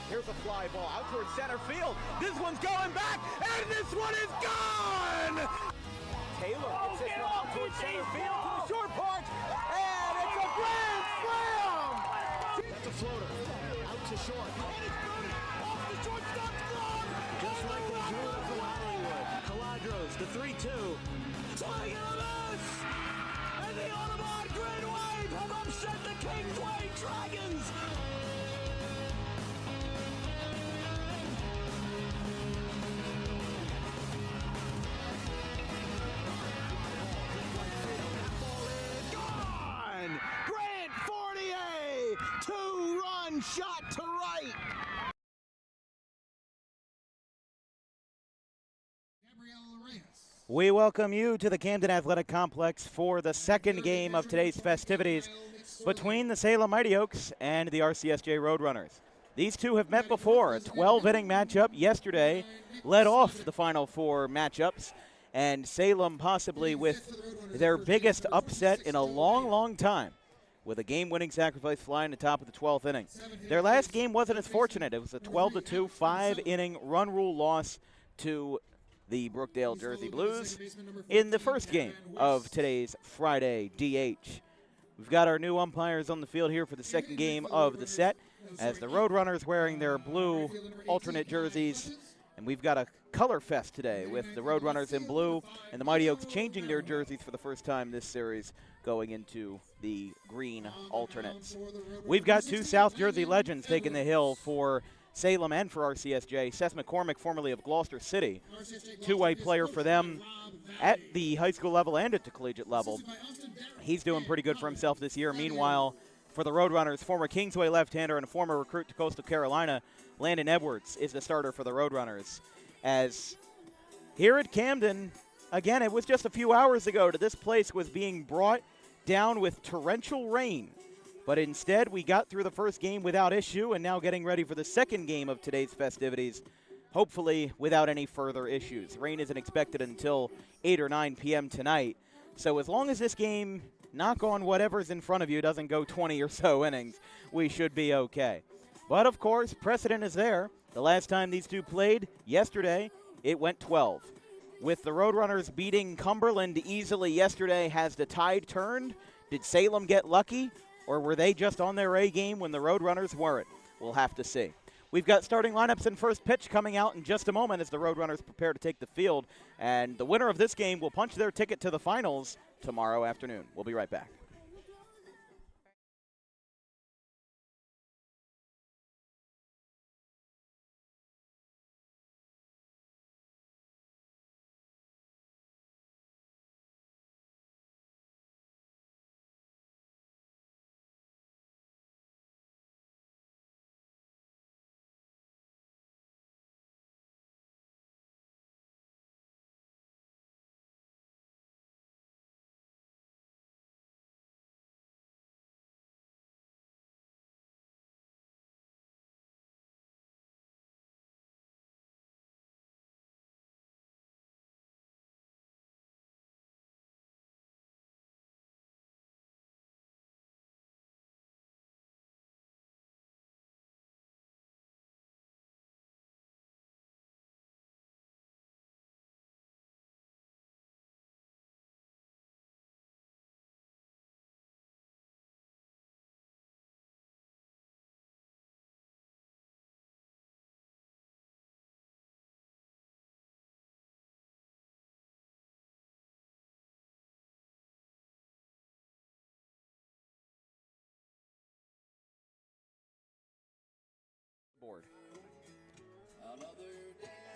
Here's a fly ball out towards center field. This one's going back, and this one is gone! Taylor gets this one out towards center field to the short porch, and it's a grand slam! That's a floater. Out to short. And it's good. Off the shortstop glove! Just like they drew it from Hollywood. Caladros, the 3-2. Swing and a miss! And the Audubon Green Wave have upset the Kingsway Dragons! Grant Fournier, two-run shot to right. We welcome you to the Camden Athletic Complex for the second game of today's festivities between the Salem Mighty Oaks and the RCSJ Roadrunners. These two have met before. A 12-inning matchup yesterday led off the Final Four matchups, and Salem possibly with their biggest upset in a long, long time, with a game-winning sacrifice fly in the top of the 12th inning. Their last game wasn't as fortunate. It was a 12-2, 5-inning run rule loss to the Brookdale Jersey Blues in the first game of today's Friday DH. We've got our new umpires on the field here for the second game of the set, as the Roadrunners wearing their blue alternate jerseys. And we've got a color fest today with the Roadrunners in blue and the Mighty Oaks changing their jerseys for the first time this series, going into the green alternates. We've got two South Jersey legends taking the hill for Salem and for RCSJ. Seth McCormick, formerly of Gloucester City, two-way player for them at the high school level and at the collegiate level. He's doing pretty good for himself this year. Meanwhile, for the Roadrunners, former Kingsway left-hander and a former recruit to Coastal Carolina, Landon Edwards is the starter for the Roadrunners. As here at Camden, again, it was just a few hours ago that this place was being brought down with torrential rain. But instead, we got through the first game without issue, and now getting ready for the second game of today's festivities, hopefully without any further issues. Rain isn't expected until 8 or 9 p.m. tonight. So as long as this game, knock on whatever's in front of you, doesn't go 20 or so innings, we should be okay. But, of course, precedent is there. The last time these two played, yesterday, it went 12. With the Roadrunners beating Cumberland easily yesterday, has the tide turned? Did Salem get lucky? Or were they just on their A game when the Roadrunners weren't? We'll have to see. We've got starting lineups and first pitch coming out in just a moment as the Roadrunners prepare to take the field. And the winner of this game will punch their ticket to the finals tomorrow afternoon. We'll be right back. Board.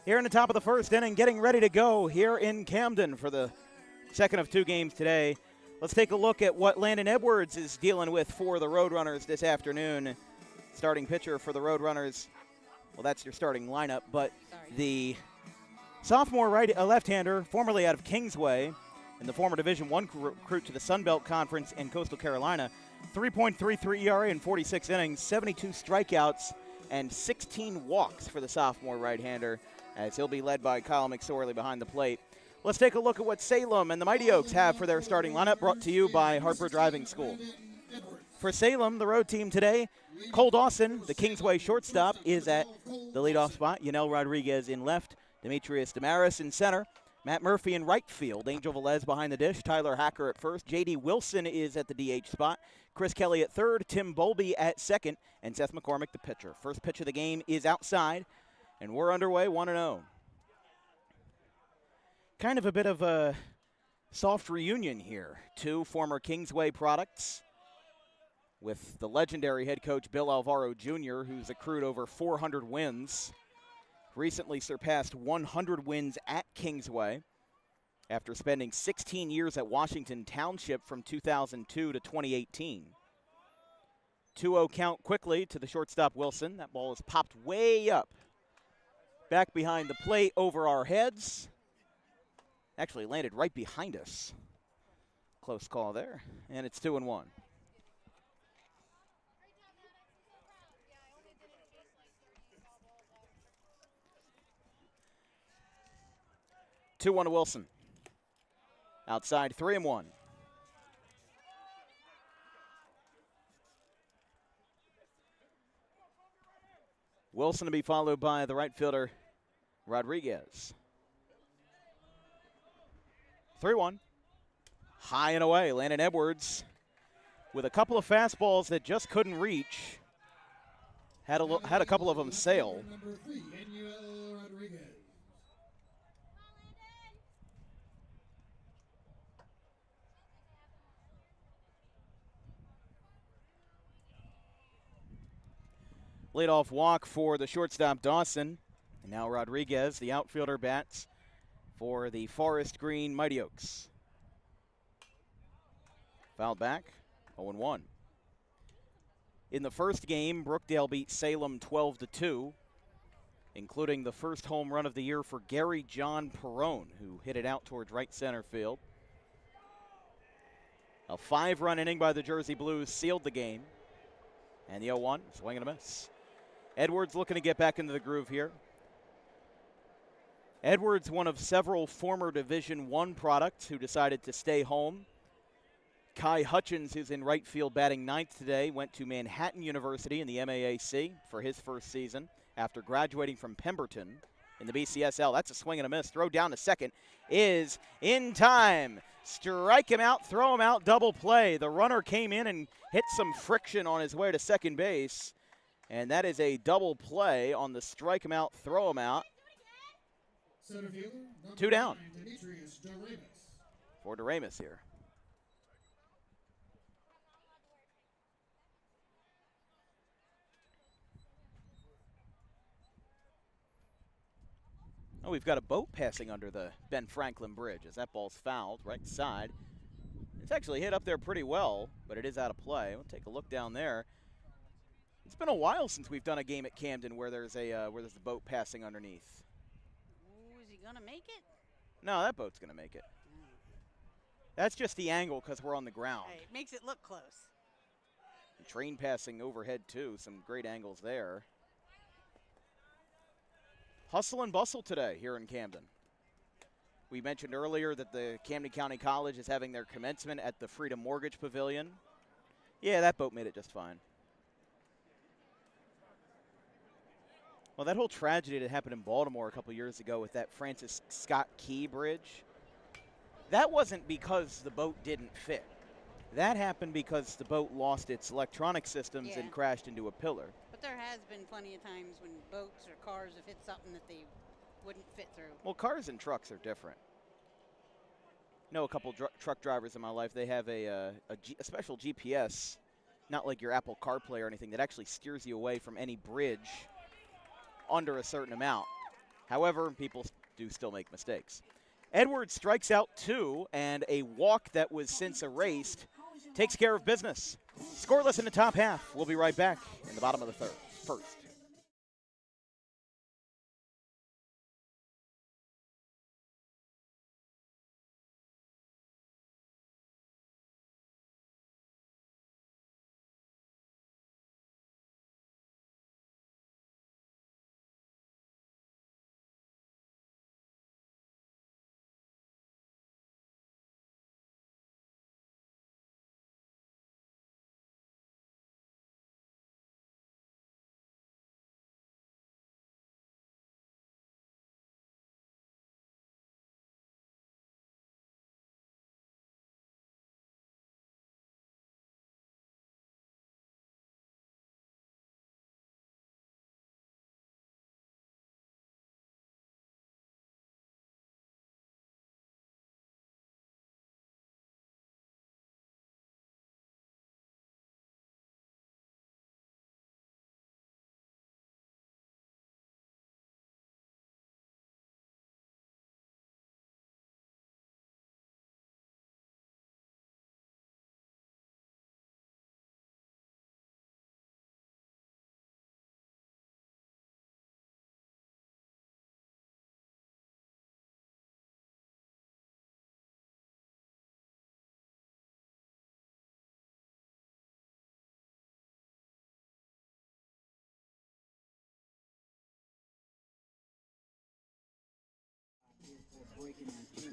Here in the top of the first inning, getting ready to go here in Camden for the second of two games today. Let's take a look at what Landon Edwards is dealing with for the Roadrunners this afternoon. Starting pitcher for the Roadrunners. Well, that's your starting lineup, but the sophomore left-hander, formerly out of Kingsway, and the former Division I recruit to the Sun Belt Conference in Coastal Carolina. 3.33 ERA in 46 innings, 72 strikeouts, and 16 walks for the sophomore right-hander, as he'll be led by Kyle McSorley behind the plate. Let's take a look at what Salem and the Mighty Oaks have for their starting lineup, brought to you by Harper Driving School. For Salem, the road team today, Cole Dawson, the Kingsway shortstop, is at the leadoff spot. Yanel Rodriguez in left. Demetrius Damaris in center. Matt Murphy in right field. Angel Velez behind the dish. Tyler Hacker at first. J.D. Wilson is at the DH spot. Chris Kelly at third. Tim Bowlby at second. And Seth McCormick, the pitcher. First pitch of the game is outside. And we're underway 1-0. Kind of a bit of a soft reunion here. Two former Kingsway products with the legendary head coach Bill Alvaro Jr., who's accrued over 400 wins. Recently surpassed 100 wins at Kingsway after spending 16 years at Washington Township from 2002 to 2018. 2-0 count quickly to the shortstop Wilson. That ball is popped way up. Back behind the plate over our heads. Actually landed right behind us. Close call there. And it's 2-1. To Wilson. Outside 3-1. Wilson to be followed by the right fielder Rodriguez. 3-1. High and away. Landon Edwards with a couple of fastballs that just couldn't reach. Had a couple of them sail. Leadoff walk for the shortstop Dawson. And now Rodriguez, the outfielder, bats for the Forest Green Mighty Oaks. Fouled back, 0-1. In the first game, Brookdale beat Salem 12-2, including the first home run of the year for Gary John Perrone, who hit it out towards right center field. A 5-run inning by the Jersey Blues sealed the game. And the 0-1, swing and a miss. Edwards looking to get back into the groove here. Edwards, one of several former Division I products who decided to stay home. Kai Hutchins, who's in right field batting ninth today, went to Manhattan University in the MAAC for his first season after graduating from Pemberton in the BCSL. That's a swing and a miss. Throw down to second is in time. Strike him out, throw him out, double play. The runner came in and hit some friction on his way to second base. And that is a double play on the strike him out, throw him out. 2 down for DeRamus here. Oh, we've got a boat passing under the Ben Franklin Bridge as that ball's fouled right side. It's actually hit up there pretty well, but it is out of play. We'll take a look down there. It's been a while since we've done a game at Camden where there's a boat passing underneath. Ooh, is he gonna make it? No, that boat's gonna make it. That's just the angle because we're on the ground. Hey, it makes it look close. And train passing overhead too. Some great angles there. Hustle and bustle today here in Camden. We mentioned earlier that the Camden County College is having their commencement at the Freedom Mortgage Pavilion. Yeah, that boat made it just fine. Well, that whole tragedy that happened in Baltimore a couple years ago with that Francis Scott Key Bridge, that wasn't because the boat didn't fit. That happened because the boat lost its electronic systems and crashed into a pillar. But there has been plenty of times when boats or cars have hit something that they wouldn't fit through. Well, cars and trucks are different. I know a couple truck drivers in my life, they have a special GPS, not like your Apple CarPlay or anything, that actually steers you away from any bridge under a certain amount. However, people do still make mistakes. Edwards strikes out 2, and a walk that was since erased takes care of business. Scoreless in the top half. We'll be right back in the bottom of the first.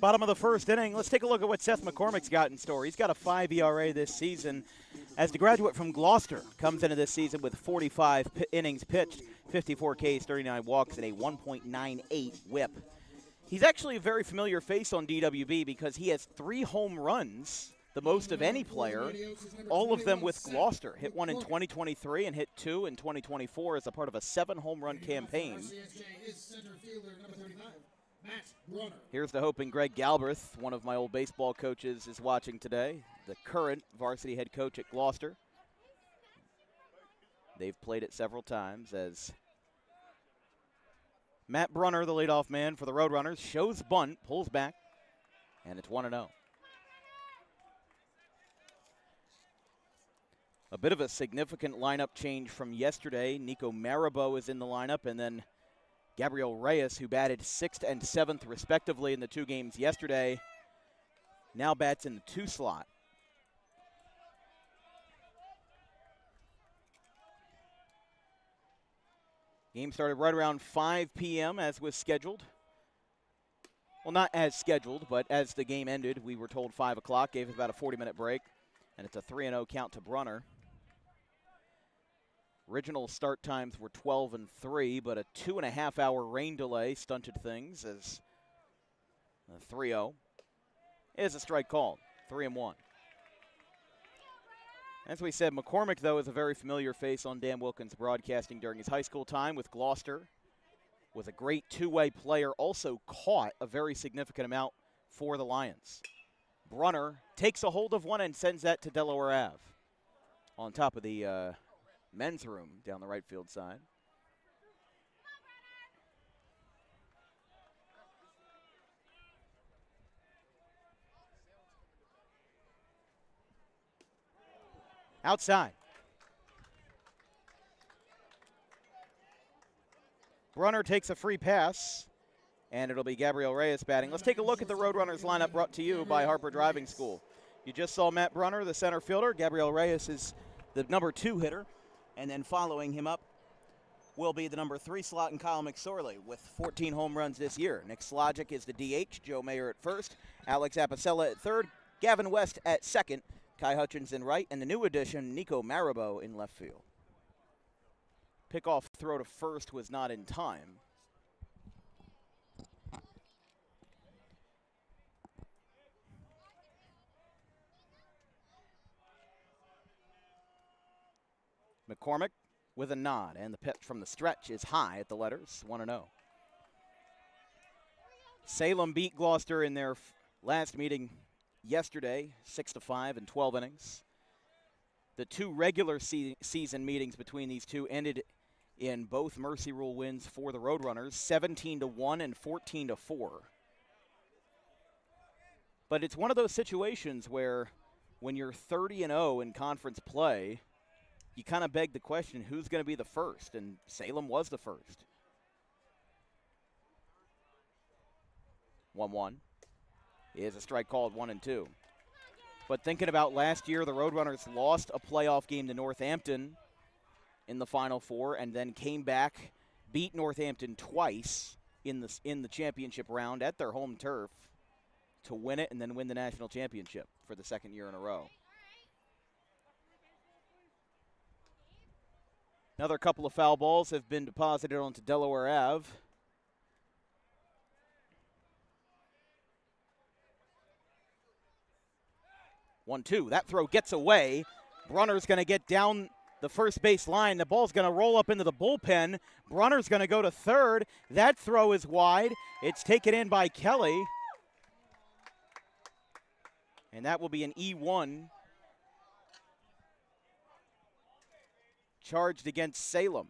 Bottom of the first inning, let's take a look at what Seth McCormick's got in store. He's got a 5 ERA this season as the graduate from Gloucester comes into this season with 45 innings pitched, 54 Ks, 39 walks, and a 1.98 whip. He's actually a very familiar face on DWB because he has 3 home runs, the most of any player, all of them with Gloucester. Hit one in 2023 and hit 2 in 2024 as a part of a 7-home-run campaign. Here's the hoping Greg Galbraith, one of my old baseball coaches, is watching today, the current varsity head coach at Gloucester. They've played it several times as Matt Brunner, the leadoff man for the Roadrunners, shows bunt, pulls back, and it's 1-0. A bit of a significant lineup change from yesterday. Nico Marabo is in the lineup, and then Gabriel Reyes, who batted 6th and 7th respectively in the 2 games yesterday, now bats in the 2 slot. Game started right around 5 p.m. as was scheduled. Well, not as scheduled, but as the game ended, we were told 5 o'clock, gave us about a 40-minute break, and it's a 3-0 count to Brunner. Original start times were 12 and 3, but a 2.5-hour rain delay stunted things as a 3-0 is a strike called, 3-1. As we said, McCormick, though, is a very familiar face on Dan Wilkins Broadcasting during his high school time with Gloucester. Was a great 2-way player, also caught a very significant amount for the Lions. Brunner takes a hold of one and sends that to Delaware Ave on top of the men's room down the right field side. Outside. Brunner takes a free pass, and it'll be Gabriel Reyes batting. Let's take a look at the Roadrunners lineup brought to you by Harper Driving School. You just saw Matt Brunner, the center fielder. Gabriel Reyes is the number 2 hitter. And then following him up will be the number 3 slot and Kyle McSorley with 14 home runs this year. Nick Slogic is the DH, Joe Mayer at first, Alex Apicella at third, Gavin West at second, Kai Hutchins in right, and the new addition, Nico Marabo, in left field. Pickoff throw to first was not in time. McCormick with a nod, and the pitch from the stretch is high at the letters, 1-0. Salem beat Gloucester in their last meeting yesterday, 6-5 in 12 innings. The 2 regular season meetings between these two ended in both Mercy Rule wins for the Roadrunners, 17-1 and 14-4. But it's one of those situations where when you're 30-0 in conference play, you kind of beg the question, who's going to be the first? And Salem was the first. 1-1 is a strike called 1-2. But thinking about last year, the Roadrunners lost a playoff game to Northampton in the Final Four and then came back, beat Northampton twice in the championship round at their home turf to win it and then win the national championship for the 2nd year in a row. Another couple of foul balls have been deposited onto Delaware Ave. One-two. That throw gets away. Brunner's going to get down the first base line. The ball's going to roll up into the bullpen. Brunner's going to go to third. That throw is wide. It's taken in by Kelly. And that will be an E1. Charged against Salem.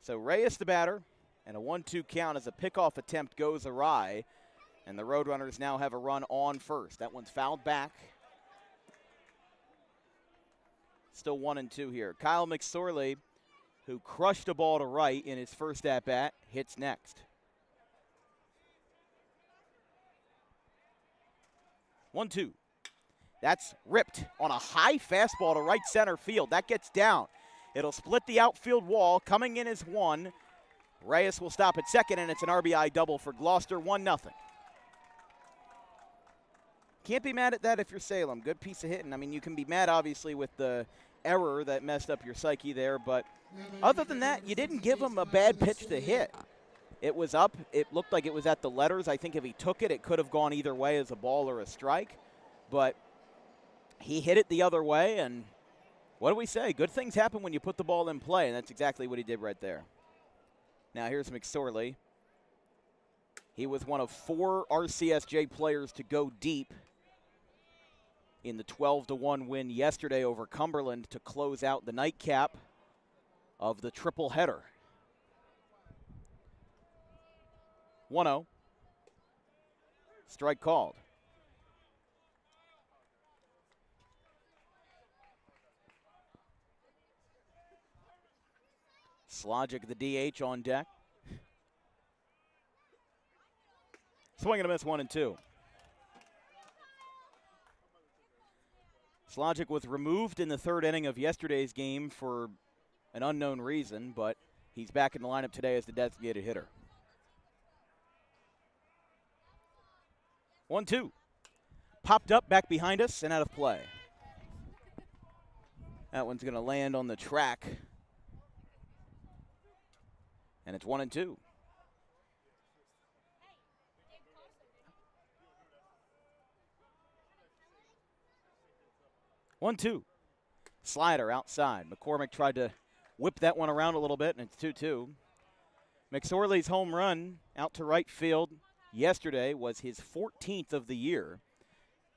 So Reyes the batter, and a 1-2 count as a pickoff attempt goes awry, and the Roadrunners now have a run on first. That one's fouled back. Still 1-2 here. Kyle McSorley, who crushed a ball to right in his first at-bat, hits next. 1-2. That's ripped on a high fastball to right center field. That gets down. It'll split the outfield wall. Coming in is 1. Reyes will stop at second, and it's an RBI double for Gloucester, 1-0. Can't be mad at that if you're Salem. Good piece of hitting. I mean, you can be mad, obviously, with the error that messed up your psyche there, but other than that, you didn't give him a bad pitch to hit. It was up. It looked like it was at the letters. I think if he took it, it could have gone either way as a ball or a strike, but he hit it the other way, and what do we say? Good things happen when you put the ball in play, and that's exactly what he did right there. Now here's McSorley. He was one of 4 RCSJ players to go deep in the 12-1 win yesterday over Cumberland to close out the nightcap of the triple header. 1-0. Strike called. Slogic, the DH, on deck. Swing and a miss, 1-2. Slogic was removed in the 3rd inning of yesterday's game for an unknown reason, but he's back in the lineup today as the designated hitter. 1-2. Popped up back behind us and out of play. That one's going to land on the track. And it's 1-2. Slider outside. McCormick tried to whip that one around a little bit, and it's 2-2. McSorley's home run out to right field yesterday was his 14th of the year.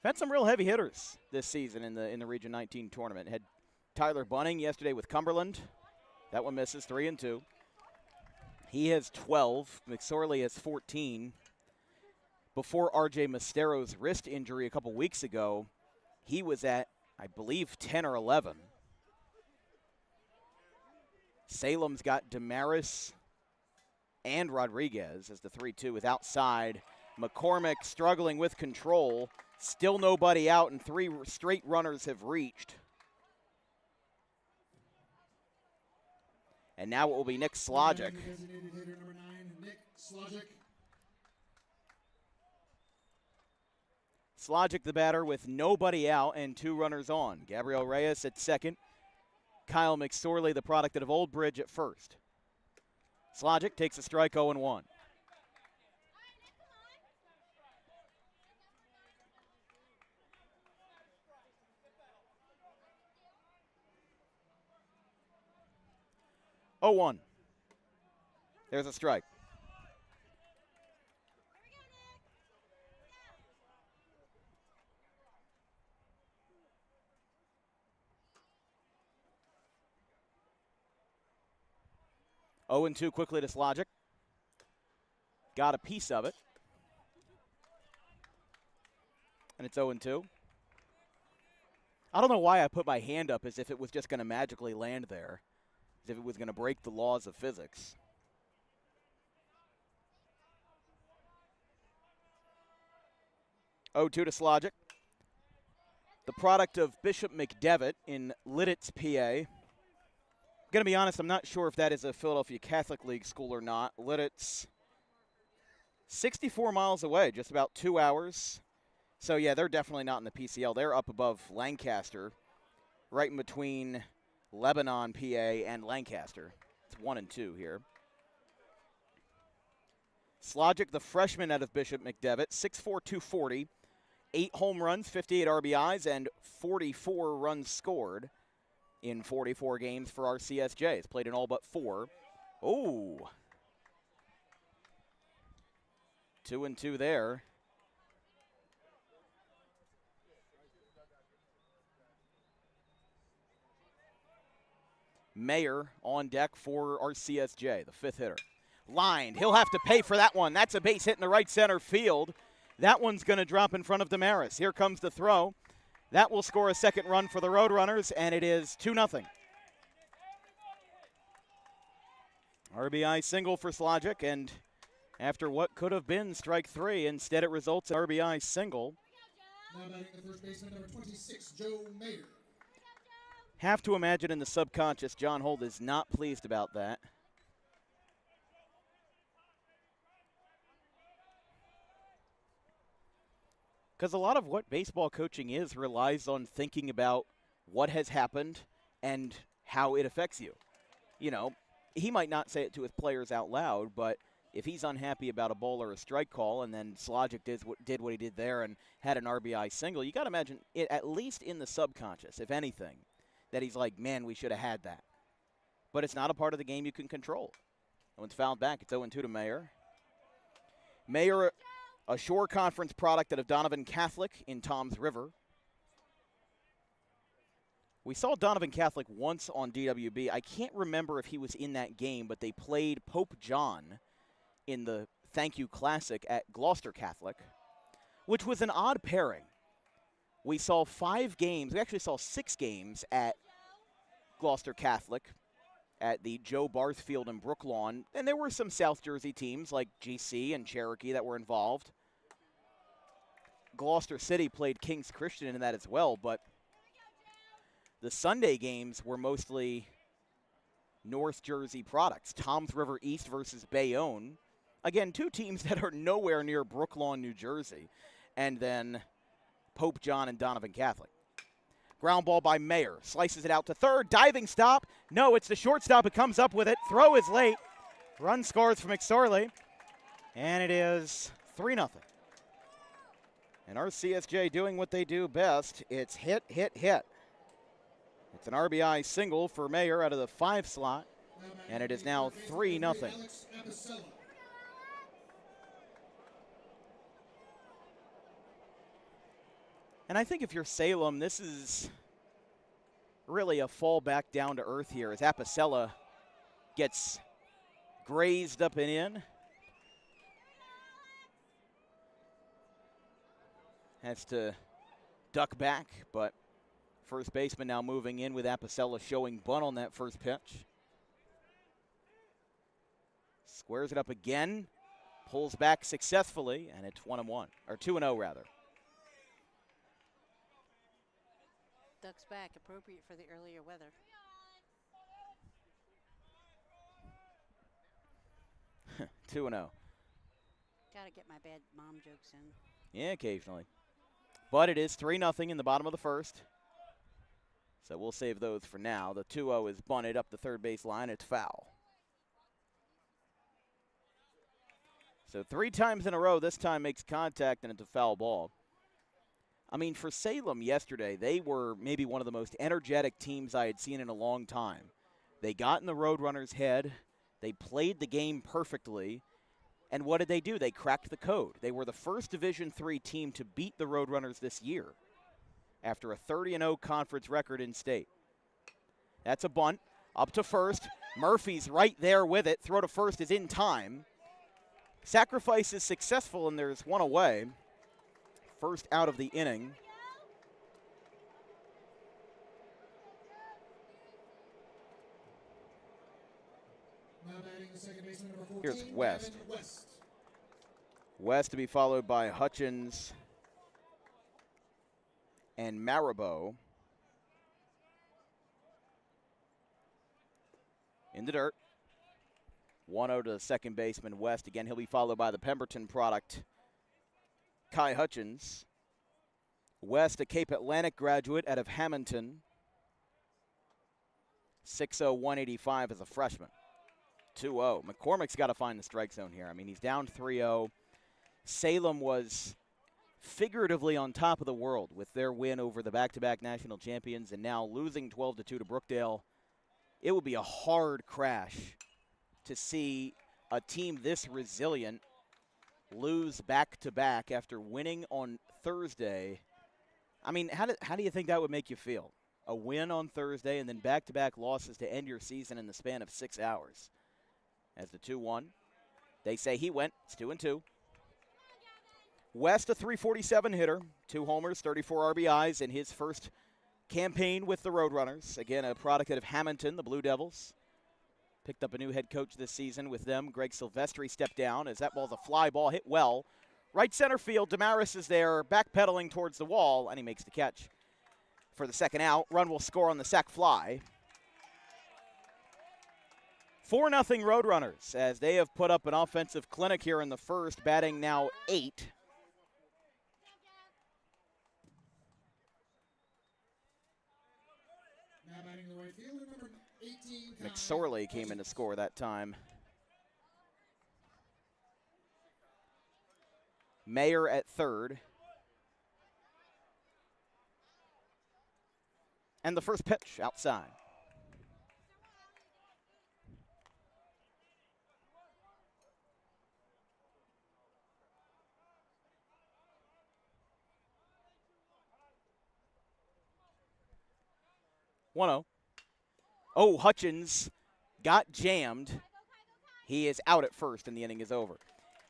Had some real heavy hitters this season in the Region 19 tournament. Had Tyler Bunning yesterday with Cumberland. That one misses, 3-2. He has 12. McSorley has 14. Before R.J. Mastero's wrist injury a couple weeks ago, he was at, I believe, 10 or 11. Salem's got Damaris and Rodriguez as the 3-2 with outside. McCormick struggling with control. Still nobody out, and 3 straight runners have reached. And now it will be Nick Slogic. Slogic, the batter, with nobody out and 2 runners on. Gabriel Reyes at second. Kyle McSorley, the product of Old Bridge, at first. Slogic takes a strike, 0-1. There's a strike. Oh, 2 quickly to Slogic. Got a piece of it. And it's 0-2. I don't know why I put my hand up as if it was just going to magically land there, as if it was going to break the laws of physics. Oh, 2 to Slogic. The product of Bishop McDevitt in Lidditz, PA. I'm going to be honest, I'm not sure if that is a Philadelphia Catholic League school or not. Lidditz, 64 miles away, just about 2 hours. So, yeah, they're definitely not in the PCL. They're up above Lancaster, right in between Lebanon, PA, and Lancaster. It's 1-2 here. Slogic, the freshman out of Bishop McDevitt, 6'4", 240, 8 home runs, 58 RBIs, and 44 runs scored in 44 games for RCSJ. He's played in all but 4. Oh. 2-2 there. Mayer on deck for RCSJ, the 5th hitter. Lined. He'll have to pay for that one. That's a base hit in the right center field. That one's going to drop in front of Damaris. Here comes the throw. That will score a second run for the Roadrunners, and it is 2-0. RBI single for Slogic, and after what could have been strike 3, instead it results in RBI single. Now batting the first baseman, number 26, Joe Mayer. Have to imagine in the subconscious, John Holt is not pleased about that. Because a lot of what baseball coaching is relies on thinking about what has happened and how it affects you. You know, he might not say it to his players out loud, but if he's unhappy about a ball or a strike call and then Slogic did what he did there and had an RBI single, you got to imagine, it, at least in the subconscious, if anything, that he's like, man, we should have had that. But it's not a part of the game you can control. And when it's fouled back, it's 0-2 to Mayer. Mayer, a Shore Conference product out of Donovan Catholic in Toms River. We saw Donovan Catholic once on DWB. I can't remember if he was in that game, but they played Pope John in the Thank You Classic at Gloucester Catholic, which was an odd pairing. We saw 5 games. We actually saw 6 games at Gloucester Catholic at the Joe Barth Field in Brooklawn, and there were some South Jersey teams like GC and Cherokee that were involved. Gloucester City played King's Christian in that as well, but the Sunday games were mostly North Jersey products. Toms River East versus Bayonne. Again, 2 teams that are nowhere near Brooklawn, New Jersey. And then Pope John and Donovan Catholic. Ground ball by Mayer. Slices it out to third. Diving stop. No, it's the shortstop who comes up with it. Throw is late. Run scores for McSorley. And it is 3-0. And RCSJ doing what they do best. It's hit, hit, hit. It's an RBI single for Mayer out of the 5 slot, and it is now 3-0. And I think if you're Salem, this is really a fallback down to earth here as Apicella gets grazed up and in. Has to duck back, but first baseman now moving in with Apicella showing bunt on that first pitch. Squares it up again, pulls back successfully, and it's 1-1, or 2-0 rather. Ducks back, appropriate for the earlier weather. Two and 0. Gotta get my bad mom jokes in. Yeah, occasionally. But it is 3-0 in the bottom of the first. So we'll save those for now. The 2-0 is bunted up the third base line. It's foul. So 3 times in a row, this time makes contact, and it's a foul ball. I mean, for Salem yesterday, they were maybe one of the most energetic teams I had seen in a long time. They got in the Roadrunners' head. They played the game perfectly. And what did they do? They cracked the code. They were the first Division III team to beat the Roadrunners this year after a 30-0 conference record in state. That's a bunt. Up to first. Murphy's right there with it. Throw to first is in time. Sacrifice is successful, and there's one away. First out of the inning. Here's West. West to be followed by Hutchins and Marabou. In the dirt. 1-0 to the second baseman, West. Again, he'll be followed by the Pemberton product, Kai Hutchins. West, a Cape Atlantic graduate out of Hamilton. 6'0", 185 as a freshman. 2-0. McCormick's got to find the strike zone here. I mean, he's down 3-0. Salem was figuratively on top of the world with their win over the back-to-back national champions, and now losing 12-2 to Brookdale. It would be a hard crash to see a team this resilient lose back-to-back after winning on Thursday. I mean, how do you think that would make you feel? A win on Thursday and then back-to-back losses to end your season in the span of 6 hours. As the 2-1, they say he went. It's 2-2. West, a .347 hitter, 2 homers, 34 RBIs in his first campaign with the Roadrunners. Again, a product out of Hamilton, the Blue Devils. Picked up a new head coach this season with them. Greg Silvestri stepped down as that ball's a fly ball, hit well. Right center field, Damaris is there, backpedaling towards the wall, and he makes the catch. for the second out. Run will score on the sac fly. 4-0 Roadrunners as they have put up an offensive clinic here in the first, batting now 8. Now batting the right fielder, number 18. McSorley came in to score that time. Mayer at third. And the first pitch outside. Oh, Hutchins got jammed. He is out at first, and the inning is over.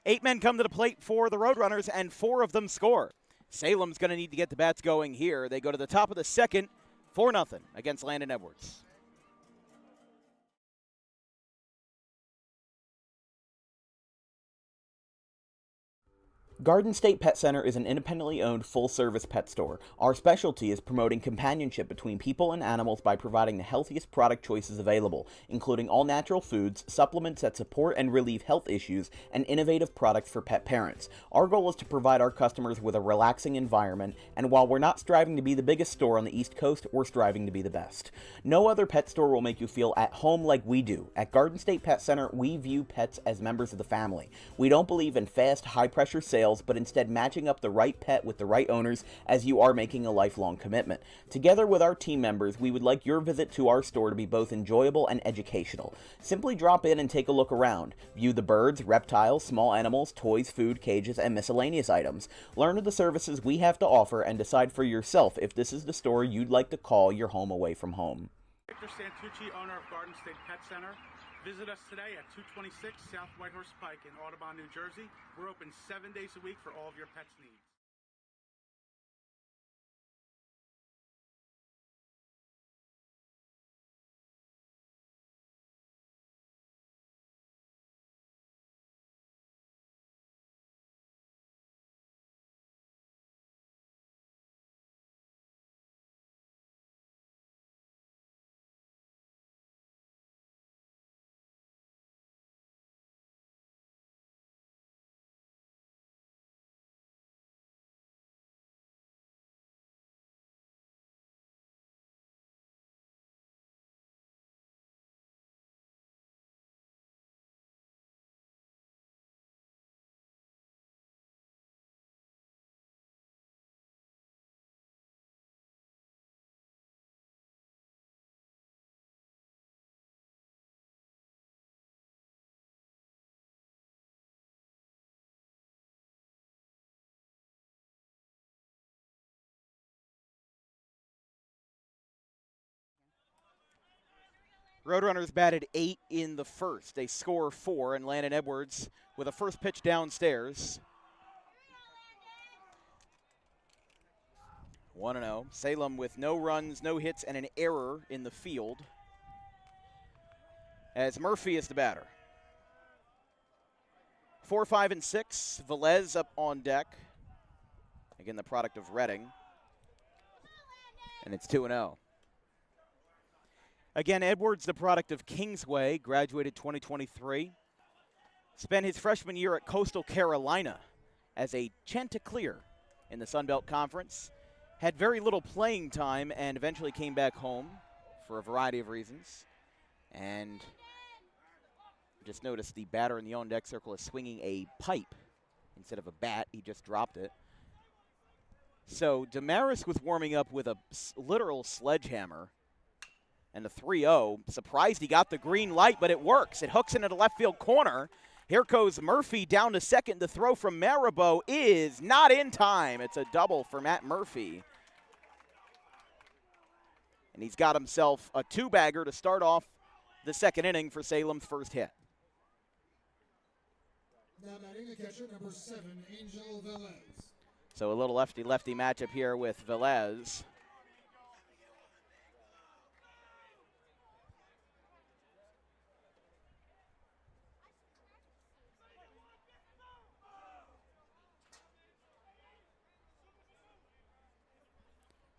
8 men come to the plate for the Roadrunners, and 4 of them score. Salem's going to need to get the bats going here. They go to the top of the second, 4-0 against Landon Edwards. Garden State Pet Center is an independently owned full-service pet store. Our specialty is promoting companionship between people and animals by providing the healthiest product choices available, including all-natural foods, supplements that support and relieve health issues, and innovative products for pet parents. Our goal is to provide our customers with a relaxing environment, and while we're not striving to be the biggest store on the East Coast, we're striving to be the best. No other pet store will make you feel at home like we do. At Garden State Pet Center, we view pets as members of the family. We don't believe in fast, high-pressure sales, but instead matching up the right pet with the right owners, as you are making a lifelong commitment. Together with our team members, we would like your visit to our store to be both enjoyable and educational. Simply drop in and take a look around. View the birds, reptiles, small animals, toys, food, cages, and miscellaneous items. Learn of the services we have to offer and decide for yourself if this is the store you'd like to call your home away from home. Victor Santucci, owner of Garden State Pet Center. Visit us today at 226 South Whitehorse Pike in Audubon, New Jersey. We're open 7 days a week for all of your pets' needs. Roadrunners batted 8 in the first. They score 4, and Landon Edwards with a first pitch downstairs. 1-0. Salem with no runs, no hits, and an error in the field, as Murphy is the batter. 4, 5, and 6. Velez up on deck. Again, the product of Reading. And it's 2-0. Again, Edwards, the product of Kingsway, graduated 2023. Spent his freshman year at Coastal Carolina as a Chanticleer in the Sun Belt Conference. Had very little playing time and eventually came back home for a variety of reasons. And just noticed the batter in the on-deck circle is swinging a pipe instead of a bat. He just dropped it. So Damaris was warming up with a literal sledgehammer. And the 3-0, surprised he got the green light, but it works. It hooks into the left field corner. Here goes Murphy down to second. The throw from Maribot is not in time. It's a double for Matt Murphy. And he's got himself a 2-bagger to start off the second inning for Salem's first hit. Now batting the catcher, number 7, Angel Velez. So a little lefty-lefty matchup here with Velez.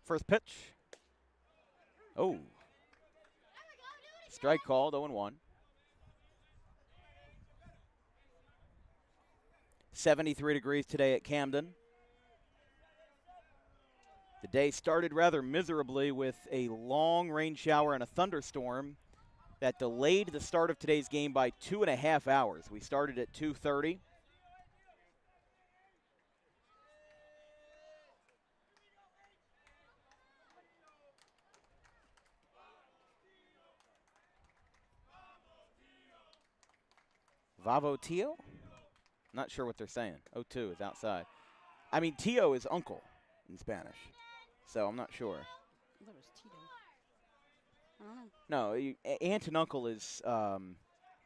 First pitch, Oh. Strike called, 0-1. 73 degrees today at Camden. The day started rather miserably with a long rain shower and a thunderstorm that delayed the start of today's game by 2.5 hours. We started at 2:30. Vavo Tio? Not sure what they're saying. 0-2 is outside. I mean, Tio is uncle in Spanish, so I'm not sure. I thought it was Tito. I don't know. No, aunt and uncle is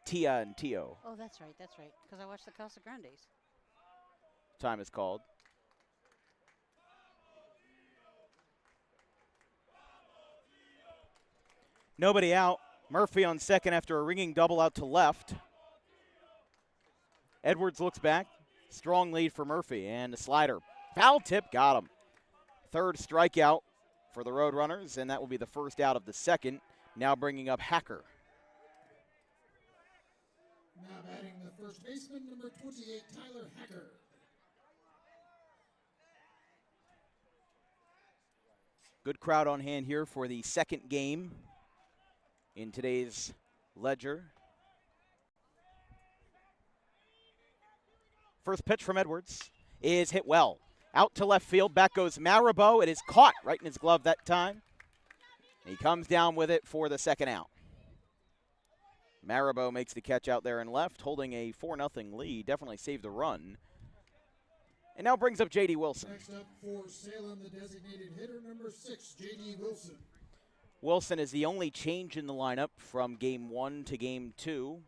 Tia and Tio. Oh, that's right. That's right. Because I watched the Casa Grandes. Time is called. Nobody out. Murphy on second after a ringing double out to left. Edwards looks back. Strong lead for Murphy. And a slider. Foul tip. Got him. Third strikeout for the Roadrunners, and that will be the first out of the second. Now bringing up Hacker. Now batting the first baseman, number 28, Tyler Hacker. Good crowd on hand here for the second game in today's ledger. First pitch from Edwards is hit well. Out to left field, back goes Marabou. It is caught right in his glove that time. He comes down with it for the second out. Marabou makes the catch out there and left, holding a 4-0 lead. Definitely saved the run. And now brings up J.D. Wilson. Next up for Salem, the designated hitter, number 6, J.D. Wilson. Wilson is the only change in the lineup from Game 1 to Game 2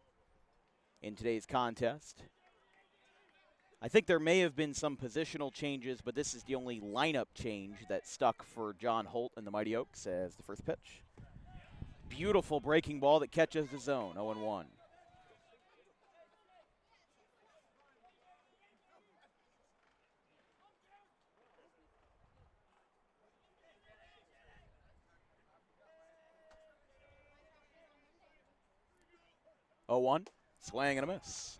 in today's contest. I think there may have been some positional changes, but this is the only lineup change that stuck for John Holt and the Mighty Oaks as the first pitch. Beautiful breaking ball that catches the zone, 0-1. Swing and a miss.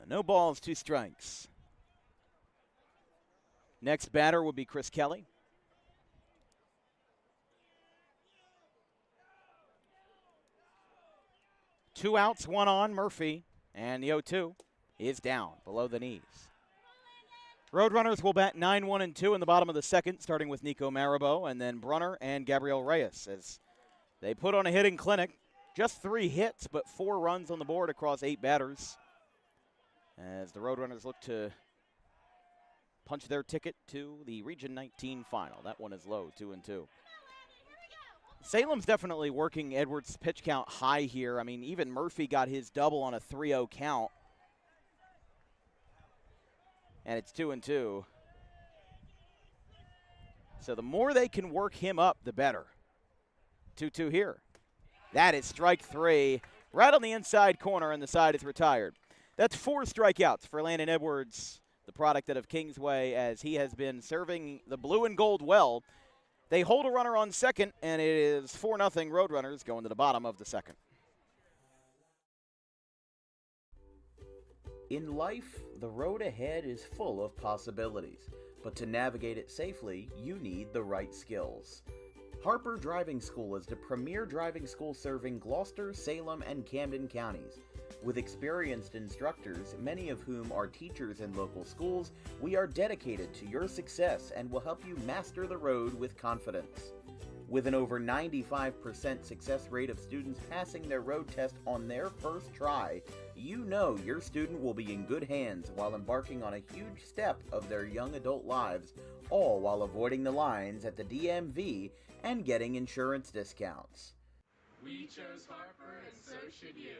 No balls, 2 strikes. Next batter will be Chris Kelly. Two outs, 1 on, Murphy. And the 0-2 is down below the knees. Roadrunners will bat 9-1-2 in the bottom of the second, starting with Nico Marabou and then Brunner and Gabriel Reyes as they put on a hitting clinic. Just 3 hits, but 4 runs on the board across 8 batters, as the Roadrunners look to punch their ticket to the Region 19 final. That one is low, 2-2. Salem's definitely working Edwards' pitch count high here. I mean, even Murphy got his double on a 3-0 count. And it's 2-2. So the more they can work him up, the better. 2-2 here. That is strike 3. Right on the inside corner, and the side is retired. That's 4 strikeouts for Landon Edwards, the product out of Kingsway, as he has been serving the blue and gold well. They hold a runner on second, and it is 4-0 Roadrunners going to the bottom of the second. In life, the road ahead is full of possibilities, but to navigate it safely, you need the right skills. Harper Driving School is the premier driving school serving Gloucester, Salem, and Camden counties. With experienced instructors, many of whom are teachers in local schools, we are dedicated to your success and will help you master the road with confidence. With an over 95% success rate of students passing their road test on their first try, you know your student will be in good hands while embarking on a huge step of their young adult lives, all while avoiding the lines at the DMV and getting insurance discounts. We chose Harper, and so should you.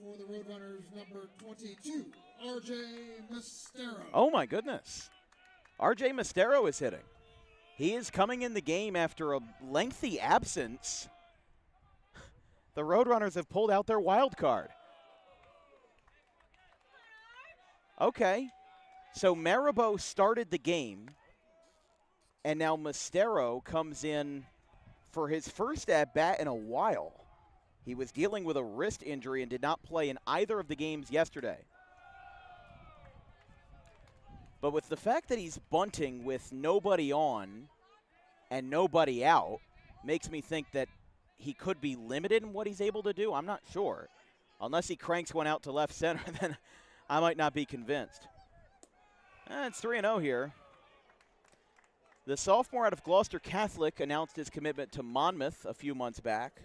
For the Roadrunners, number 22, R.J. Mastero. Oh, my goodness. R.J. Mastero is hitting. He is coming in the game after a lengthy absence. The Roadrunners have pulled out their wild card. Okay. So Maribot started the game, and now Mastero comes in for his first at-bat in a while. He was dealing with a wrist injury and did not play in either of the games yesterday. But with the fact that he's bunting with nobody on and nobody out, makes me think that he could be limited in what he's able to do. I'm not sure. Unless he cranks one out to left center, then I might not be convinced. It's 3-0 here. The sophomore out of Gloucester Catholic announced his commitment to Monmouth a few months back.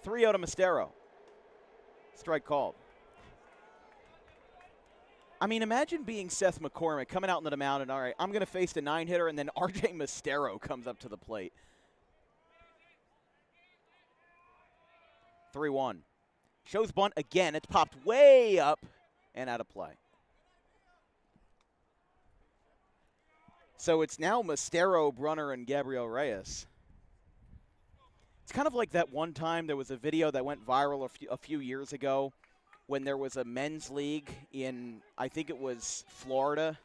To Mastero. Strike called. I mean, imagine being Seth McCormick coming out into the mound and, all right, I'm going to face the 9-hitter, and then R.J. Mastero comes up to the plate. 3-1. Shows bunt again. It's popped way up and out of play. So it's now Mastero, Brunner, and Gabriel Reyes. It's kind of like that one time there was a video that went viral a few years ago when there was a men's league in, I think it was Florida,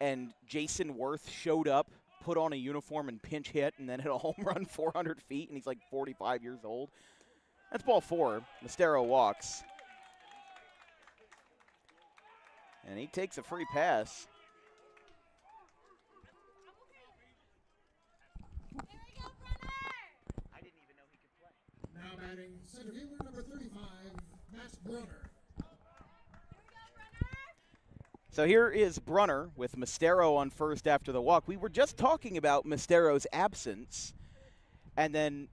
and Jason Worth showed up, put on a uniform and pinch hit, and then hit a home run 400 feet, and he's like 45 years old. That's ball 4. Mastero walks. And he takes a free pass. Now batting center fielder number 35, Matt Brunner. So here is Brunner with Mastero on first after the walk. We were just talking about Mastero's absence, and then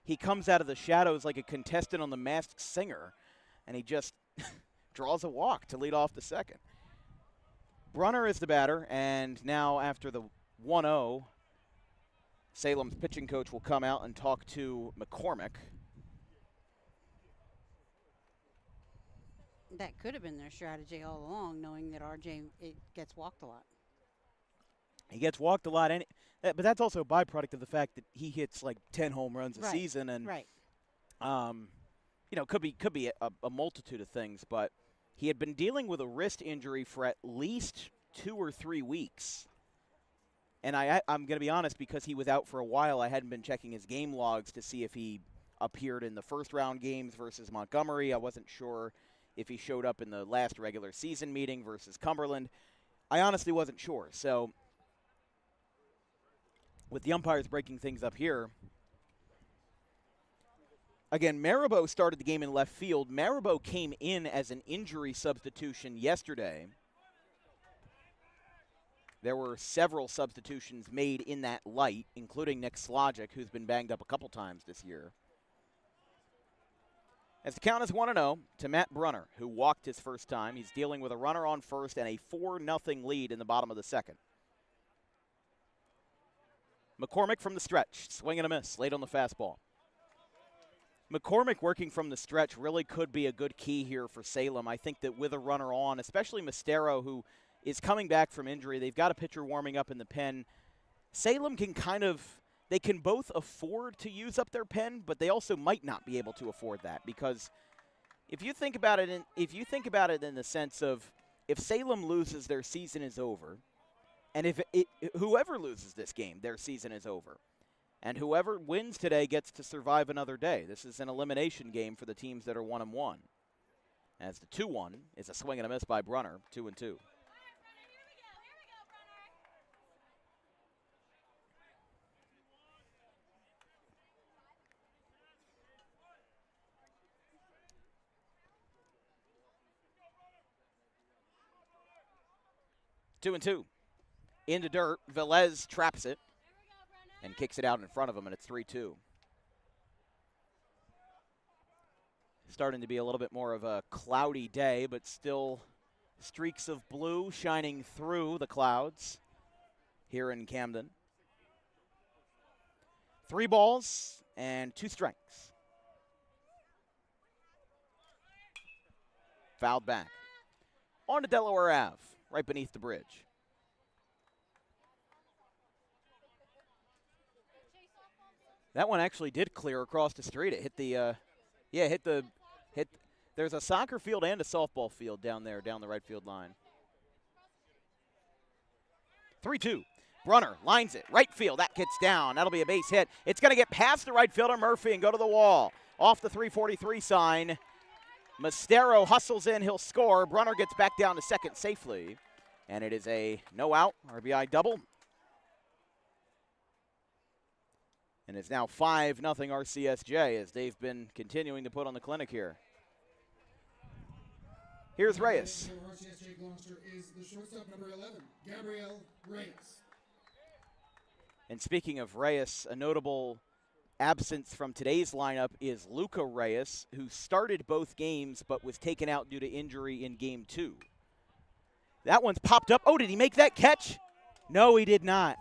he comes out of the shadows like a contestant on The Masked Singer, and he just draws a walk to lead off the second. Brunner is the batter, and now after the 1-0, Salem's pitching coach will come out and talk to McCormick. That could have been their strategy all along, knowing that RJ gets walked a lot. He gets walked a lot, but that's also a byproduct of the fact that he hits like 10 home runs a season, and you know, could be a multitude of things. But he had been dealing with a wrist injury for at least 2 or 3 weeks. And I'm going to be honest, because he was out for a while, I hadn't been checking his game logs to see if he appeared in the first-round games versus Montgomery. I wasn't sure if he showed up in the last regular season meeting versus Cumberland. I honestly wasn't sure. So with the umpires breaking things up here, again, Maribot started the game in left field. Maribot came in as an injury substitution yesterday. There were several substitutions made in that light, including Nick Slogic, who's been banged up a couple times this year. As the count is 1-0 to Matt Brunner, who walked his first time. He's dealing with a runner on first and a 4-0 lead in the bottom of the second. McCormick from the stretch, swing and a miss, late on the fastball. McCormick working from the stretch really could be a good key here for Salem. I think that with a runner on, especially Mastero, who is coming back from injury, they've got a pitcher warming up in the pen. Salem can they can both afford to use up their pen, but they also might not be able to afford that, because if you think about it in the sense of, if Salem loses, their season is over, and if whoever loses this game, their season is over, and whoever wins today gets to survive another day. This is an elimination game for the teams that are 1-1. As the 2-1 is a swing and a miss by Brunner, 2-2. Two and two. Into dirt. Velez traps it and kicks it out in front of him, and it's 3-2. Starting to be a little bit more of a cloudy day, but still streaks of blue shining through the clouds here in Camden. 3 balls and 2 strikes. Fouled back. On to Delaware Ave, right beneath the bridge. That one actually did clear across the street. It hit the, there's a soccer field and a softball field down there, down the right field line. 3-2. Brunner lines it, right field. That gets down. That'll be a base hit. It's going to get past the right fielder, Murphy, and go to the wall. Off the 343 sign. Mastero hustles in. He'll score. Brunner gets back down to second safely. And it is a no-out RBI double. And it's now 5-0 RCSJ as they've been continuing to put on the clinic here. Here's Reyes. RCSJ-Gloucester is the shortstop, number 11, Gabriel Reyes. And speaking of Reyes, a notable absence from today's lineup is Luca Reyes, who started both games but was taken out due to injury in Game 2. That one's popped up. Oh, did he make that catch? No, he did not.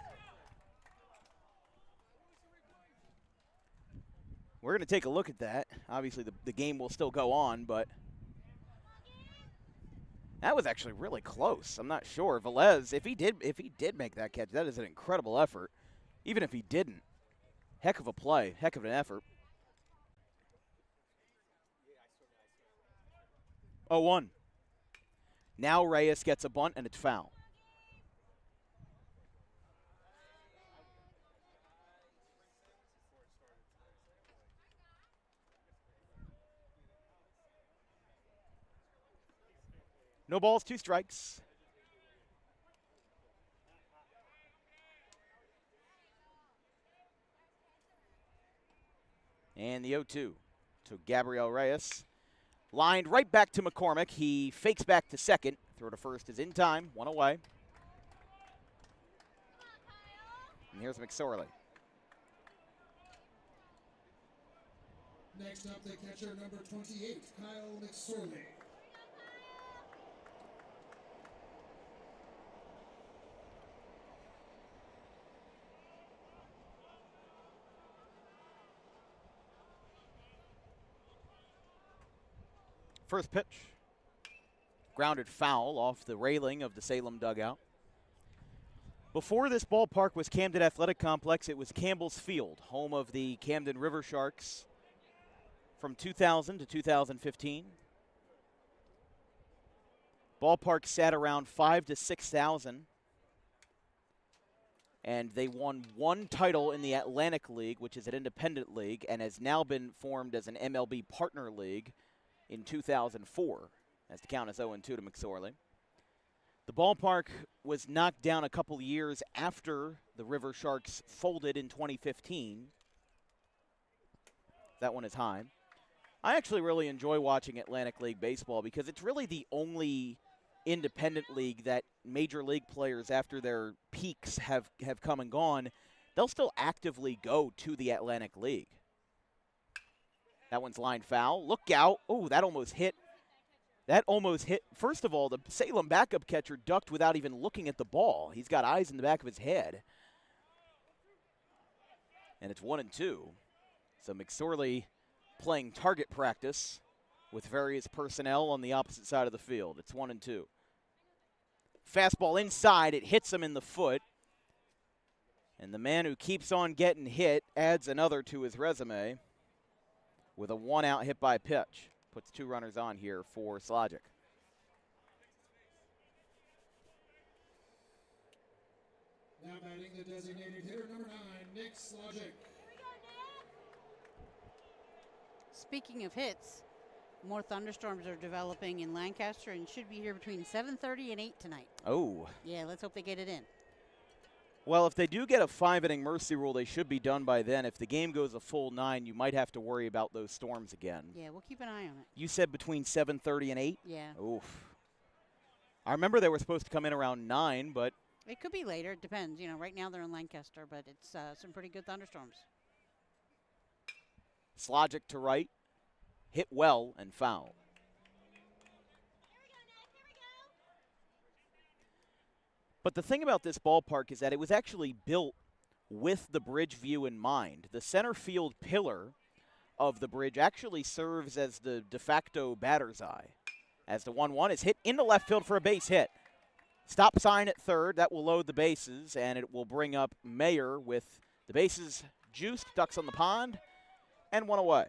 We're going to take a look at that. Obviously, the game will still go on, but that was actually really close. I'm not sure. Velez, if he did make that catch, that is an incredible effort. Even if he didn't, heck of a play, heck of an effort. 0-1. Now Reyes gets a bunt, and it's foul. No balls, 2 strikes. And the 0-2 to Gabriel Reyes. Lined right back to McCormick. He fakes back to second. Throw to first is in time. 1 away. And here's McSorley. Next up, the catcher, number 28, Kyle McSorley. First pitch. Grounded foul off the railing of the Salem dugout. Before this ballpark was Camden Athletic Complex, it was Campbell's Field, home of the Camden River Sharks from 2000 to 2015. Ballpark sat around 5,000 to 6,000. And they won 1 title in the Atlantic League, which is an independent league, and has now been formed as an MLB partner league in 2004, as the count is 0-2 to McSorley. The ballpark was knocked down a couple years after the River Sharks folded in 2015. That one is high. I actually really enjoy watching Atlantic League baseball because it's really the only independent league that major league players, after their peaks have come and gone, they'll still actively go to the Atlantic League. That one's lined foul. Look out. Oh, that almost hit. That almost hit. First of all, the Salem backup catcher ducked without even looking at the ball. He's got eyes in the back of his head. And it's 1-2. So McSorley playing target practice with various personnel on the opposite side of the field. It's 1-2. Fastball inside. It hits him in the foot. And the man who keeps on getting hit adds another to his resume with a 1-out hit by pitch. Puts 2 runners on here for Slogic. Now batting the designated hitter, number 9, Nick Slogic. Speaking of hits, more thunderstorms are developing in Lancaster and should be here between 7:30 and 8 tonight. Oh. Yeah, let's hope they get it in. Well, if they do get a 5-inning mercy rule, they should be done by then. If the game goes a full 9, you might have to worry about those storms again. Yeah, we'll keep an eye on it. You said between 7:30 and 8? Yeah. Oof. I remember they were supposed to come in around 9, but It could be later. It depends. You know, right now they're in Lancaster, but it's some pretty good thunderstorms. Slogic to right, hit well and foul. But the thing about this ballpark is that it was actually built with the bridge view in mind. The center field pillar of the bridge actually serves as the de facto batter's eye, as the 1-1 is hit into left field for a base hit. Stop sign at third. That will load the bases, and it will bring up Mayer with the bases juiced, ducks on the pond, and one away.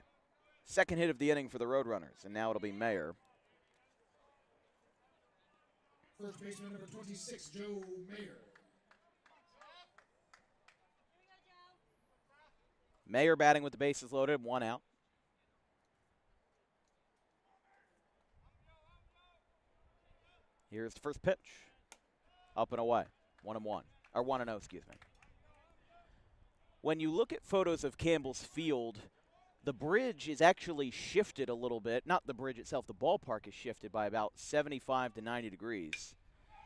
Second hit of the inning for the Roadrunners, and now it'll be Mayer. First baseman number 26, Joe Mayer. Mayer batting with the bases loaded, 1 out. Here's the first pitch. Up and away. 1-1. Or 1-0, excuse me. When you look at photos of Campbell's Field, the bridge is actually shifted a little bit. Not the bridge itself, the ballpark is shifted by about 75 to 90 degrees.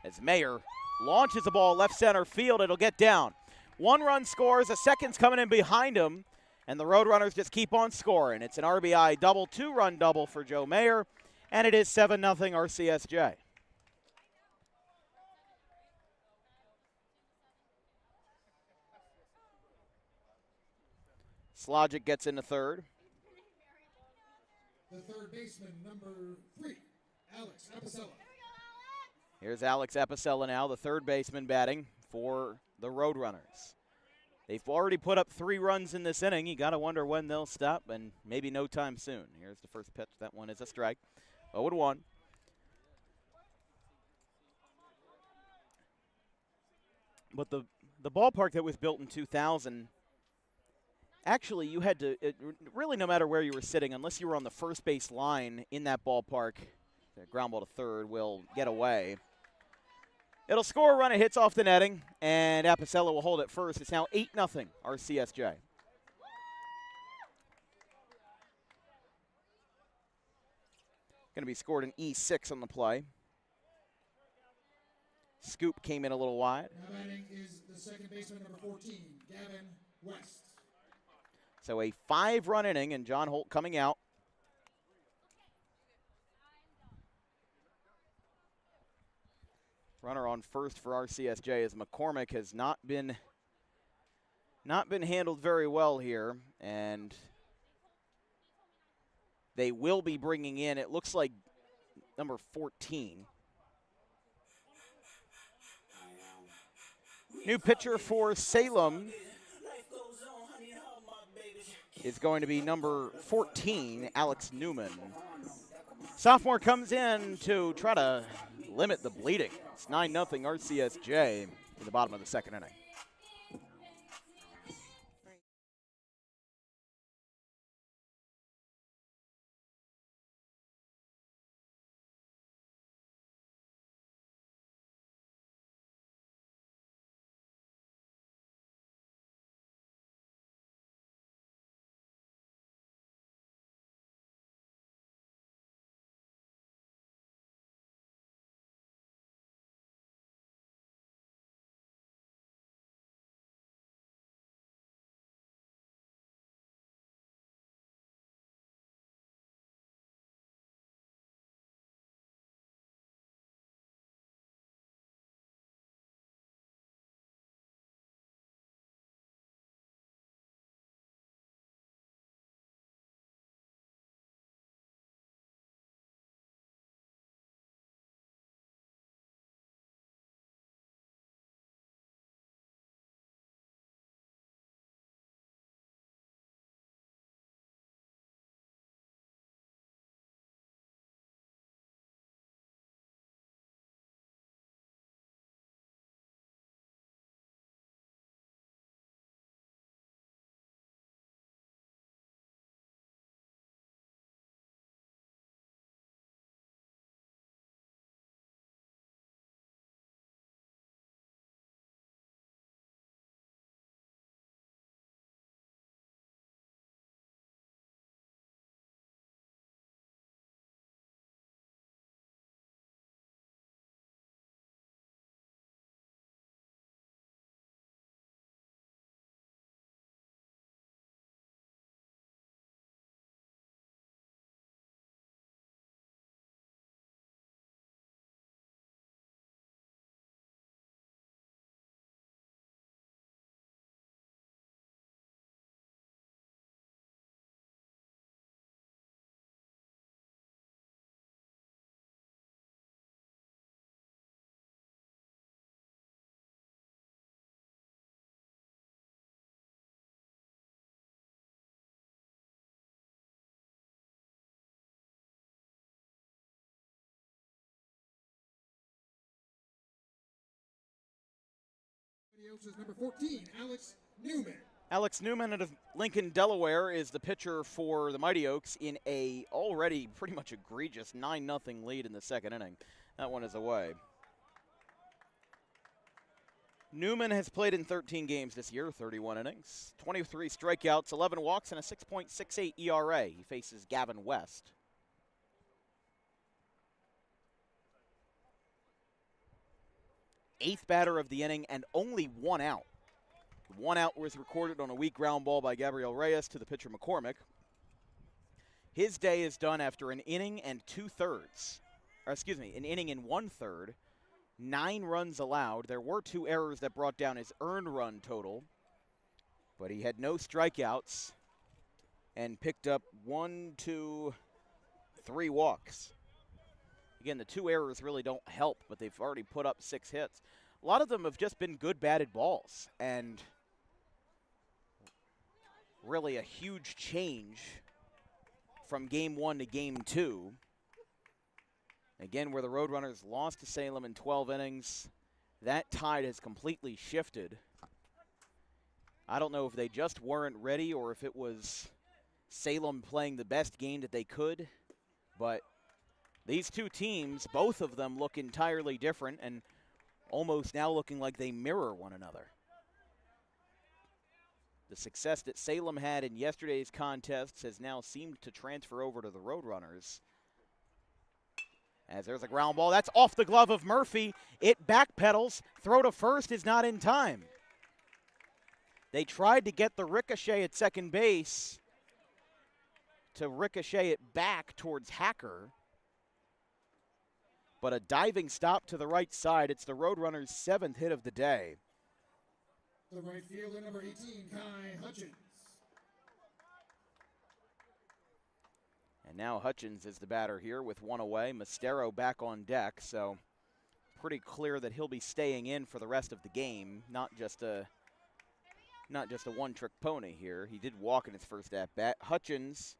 As Mayer launches the ball left center field, it'll get down. 1 run scores, a second's coming in behind him, and the Roadrunners just keep on scoring. It's an RBI double, 2-run double for Joe Mayer, and it is 7-0 RCSJ. Slogic gets into third. The third baseman, number 3, Alex Apicella. Here's Alex Apicella now, the third baseman batting for the Roadrunners. They've already put up 3 runs in this inning. You got to wonder when they'll stop, and maybe no time soon. Here's the first pitch. That one is a strike. 0-1. But the ballpark that was built in 2000, actually you had to, really no matter where you were sitting, unless you were on the first base line in that ballpark, the ground ball to third will get away. It'll score a run, it hits off the netting, and Apicella will hold it first. It's now 8-0 RCSJ. Going to be scored an E6 on the play. Scoop came in a little wide. Now batting is the second baseman, number 14, Gavin West. So a 5-run inning, and John Holt coming out. Runner on first for RCSJ as McCormick has not been handled very well here, and they will be bringing in, it looks like, number 14. New pitcher for Salem is going to be number 14, Alex Newman. Sophomore comes in to try to limit the bleeding. It's 9-0 RCSJ in the bottom of the second inning. Is number 14, Alex Newman. Alex Newman out of Lincoln, Delaware is the pitcher for the Mighty Oaks in a already pretty much egregious 9-0 lead in the second inning. That one is away. Newman has played in 13 games this year, 31 innings, 23 strikeouts, 11 walks, and a 6.68 ERA. He faces Gavin West. Eighth batter of the inning and only one out. One out was recorded on a weak ground ball by Gabriel Reyes to the pitcher McCormick. His day is done after an inning and an inning and 1/3. 9 runs allowed. There were 2 errors that brought down his earned run total, but he had no strikeouts and picked up 3 walks. Again, the 2 errors really don't help, but they've already put up 6 hits. A lot of them have just been good batted balls, and really a huge change from game 1 to game 2. Again, where the Roadrunners lost to Salem in 12 innings, that tide has completely shifted. I don't know if they just weren't ready or if it was Salem playing the best game that they could, but these two teams, both of them look entirely different and almost now looking like they mirror one another. The success that Salem had in yesterday's contests has now seemed to transfer over to the Roadrunners. As there's a ground ball, that's off the glove of Murphy. It backpedals. Throw to first is not in time. They tried to get the ricochet at second base to ricochet it back towards Hacker. But a diving stop to the right side. It's the Roadrunners' 7th hit of the day. The right fielder, number 18, Kai Hutchins. And now Hutchins is the batter here with 1 away. Mastero back on deck, so pretty clear that he'll be staying in for the rest of the game. Not just a one-trick pony here. He did walk in his first at-bat. Hutchins,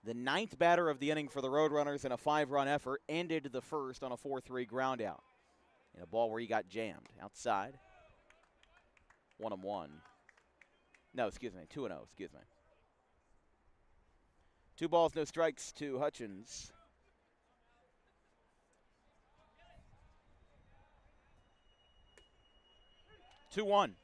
the 9th batter of the inning for the Roadrunners in a 5-run effort, ended the first on a 4-3 ground out. In a ball where he got jammed. Outside. 1-1. No, excuse me. 2-0, excuse me. 2 balls, no strikes to Hutchins. Two one.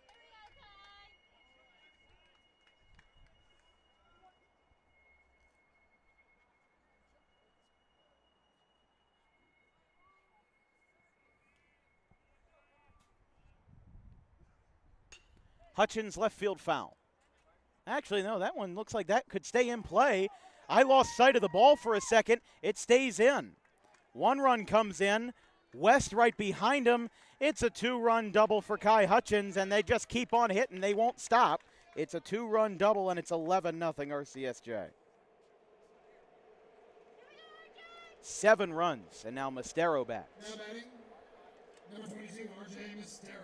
Hutchins left field foul. Actually, no, that one looks like that could stay in play. I lost sight of the ball for a second. It stays in. 1 run comes in. West right behind him. It's a 2-run double for Kai Hutchins, and they just keep on hitting. They won't stop. It's a 2-run double, and it's 11-0 RCSJ. 7 runs, and now Mastero bats. Now batting, number 22, RJ Mastero.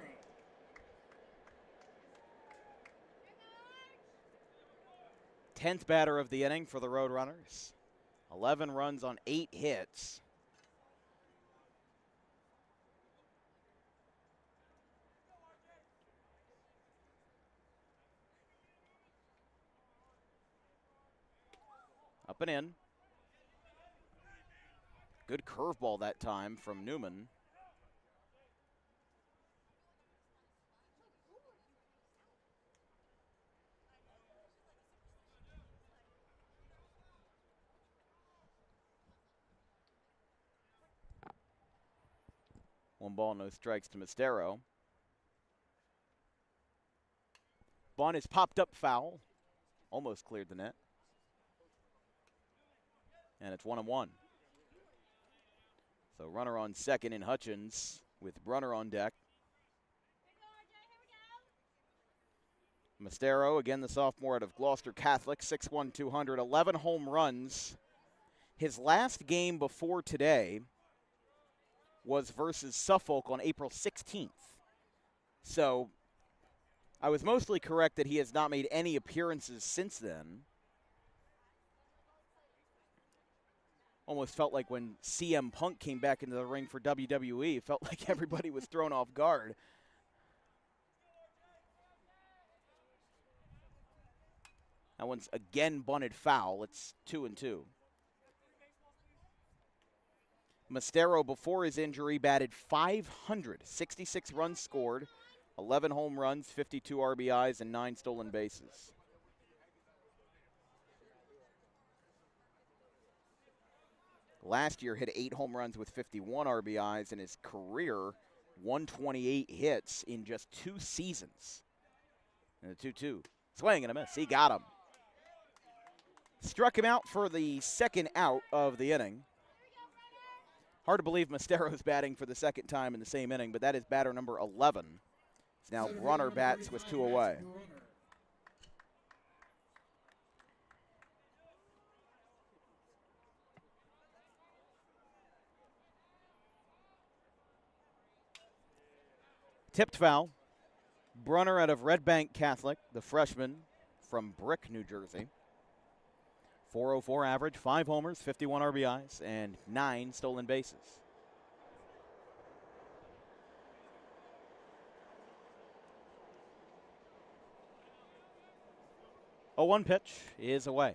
10th batter of the inning for the Roadrunners. 11 runs on 8 hits. Up and in. Good curveball that time from Newman. One ball, no strikes to Mastero. Bunt is popped up foul. Almost cleared the net. And it's 1-1. So runner on second in Hutchins with Brunner on deck. Mastero, again the sophomore out of Gloucester Catholic, 6'1", 200, 11 home runs. His last game before today was versus Suffolk on April 16th. So I was mostly correct that he has not made any appearances since then. Almost felt like when CM Punk came back into the ring for WWE, it felt like everybody was thrown off guard. That one's again bunted foul. It's 2-2. Montero, before his injury, batted 500, 66 runs scored, 11 home runs, 52 RBIs, and 9 stolen bases. Last year hit 8 home runs with 51 RBIs, and his career 128 hits in just 2 seasons. And the 2-2. Swing and a miss. He got him. Struck him out for the second out of the inning. Hard to believe Mostero's batting for the second time in the same inning, but that is batter number 11. It's now Brunner bats with 2 away. Tipped foul. Brunner out of Red Bank Catholic, the freshman from Brick, New Jersey. 404 average, 5 homers, 51 RBIs, and 9 stolen bases. A 1 pitch is away.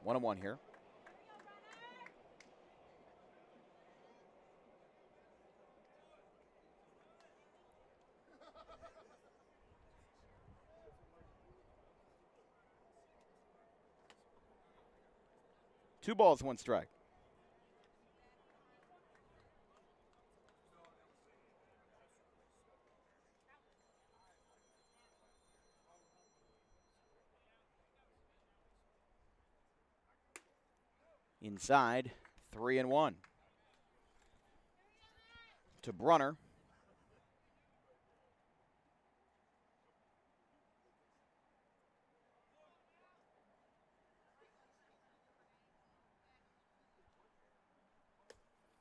1-1 here. Two balls, 1 strike. Inside, 3-1. To Brunner.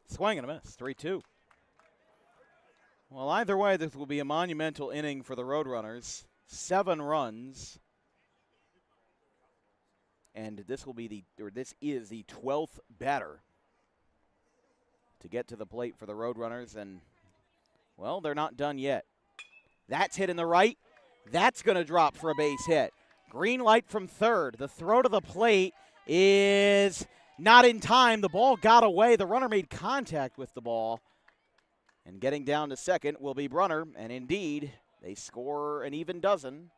Swing and a miss, 3-2. Well, either way, this will be a monumental inning for the Roadrunners. 7 runs. And this is the 12th batter to get to the plate for the Roadrunners. And, well, they're not done yet. That's hit in the right. That's going to drop for a base hit. Green light from third. The throw to the plate is not in time. The ball got away. The runner made contact with the ball. And getting down to second will be Brunner. And indeed, they score an even dozen.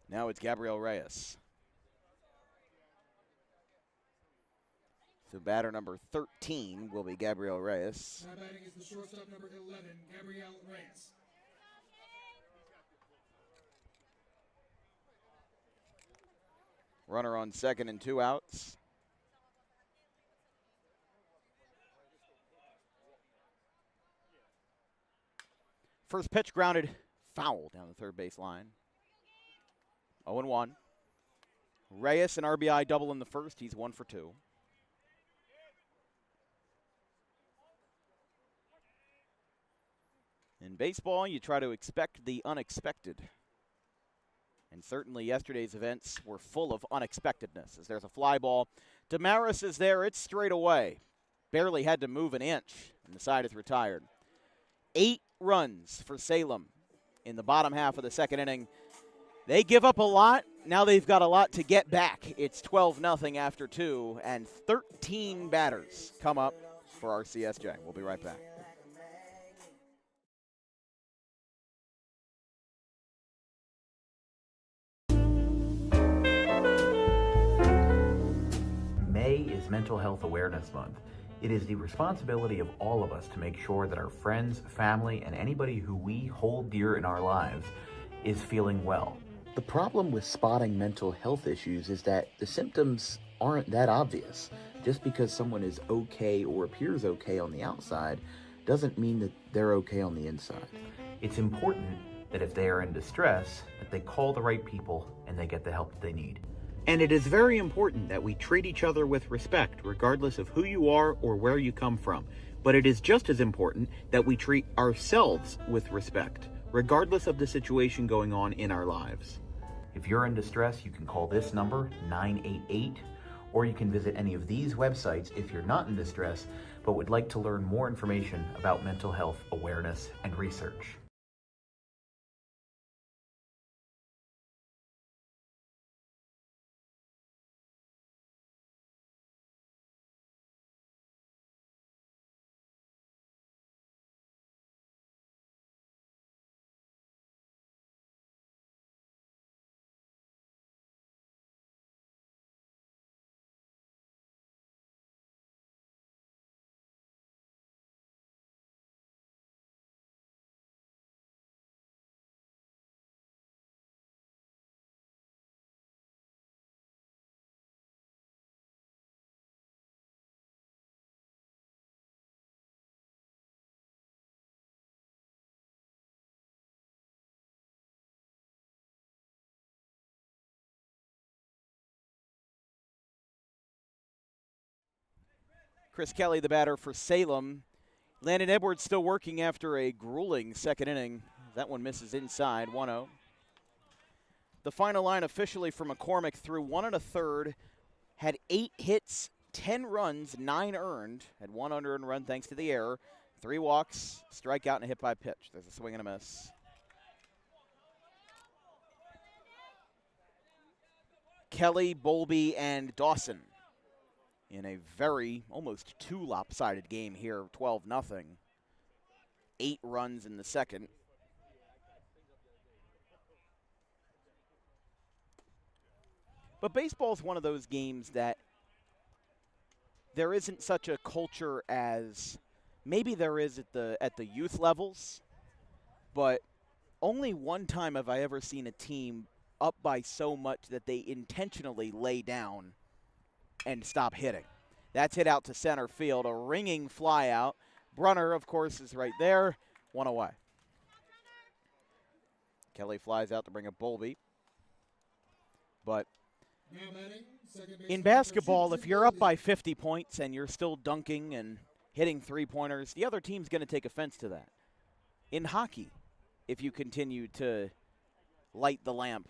Now it's Gabriel Reyes. So batter number 13 will be Gabriel Reyes. Now batting is the shortstop number 11, Gabriel Reyes. Runner on second and 2 outs. First pitch grounded foul down the third base line. 0-1. Reyes, an RBI double in the first. He's 1 for 2. In baseball, you try to expect the unexpected. And certainly yesterday's events were full of unexpectedness. As there's a fly ball. Damaris is there. It's straight away. Barely had to move an inch, and the side is retired. 8 runs for Salem in the bottom half of the second inning. They give up a lot. Now they've got a lot to get back. It's 12-0 after 2, and 13 batters come up for RCSJ. We'll be right back. May is Mental Health Awareness Month. It is the responsibility of all of us to make sure that our friends, family, and anybody who we hold dear in our lives is feeling well. The problem with spotting mental health issues is that the symptoms aren't that obvious. Just because someone is okay or appears okay on the outside doesn't mean that they're okay on the inside. It's important that if they are in distress, that they call the right people and they get the help that they need. And it is very important that we treat each other with respect, regardless of who you are or where you come from. But it is just as important that we treat ourselves with respect, regardless of the situation going on in our lives. If you're in distress, you can call this number, 988, or you can visit any of these websites if you're not in distress, but would like to learn more information about mental health awareness and research. Chris Kelly, the batter for Salem. Landon Edwards still working after a grueling second inning. That one misses inside, 1-0. The final line officially for McCormick through 1 1/3, had 8 hits, 10 runs, 9 earned, had 1 unearned run thanks to the error, 3 walks, strikeout, and a hit by pitch. There's a swing and a miss. Kelly, Bowlby, and Dawson in a very, almost too lopsided game here, 12-0. 8 runs in the second. But baseball is one of those games that there isn't such a culture as maybe there is at the youth levels, but only one time have I ever seen a team up by so much that they intentionally lay down and stop hitting. That's hit out to center field, a ringing fly out. Brunner, of course, is right there, 1 away. Kelly flies out to bring up Bowlby. But in basketball, if you're up by 50 points and you're still dunking and hitting three-pointers, the other team's going to take offense to that. In hockey, if you continue to light the lamp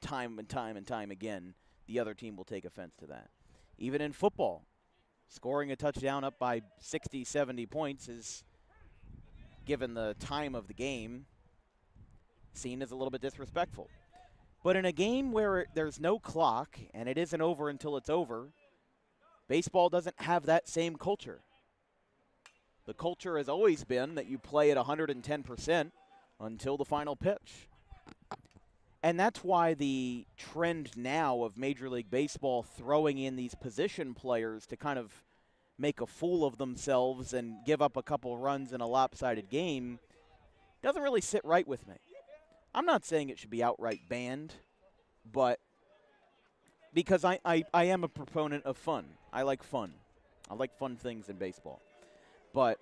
time and time and time again, the other team will take offense to that. Even in football, scoring a touchdown up by 60, 70 points is, given the time of the game, seen as a little bit disrespectful. But in a game where there's no clock and it isn't over until it's over, baseball doesn't have that same culture. The culture has always been that you play at 110% until the final pitch. And that's why the trend now of Major League Baseball throwing in these position players to kind of make a fool of themselves and give up a couple runs in a lopsided game doesn't really sit right with me. I'm not saying it should be outright banned, but because I am a proponent of fun. I like fun. I like fun things in baseball. But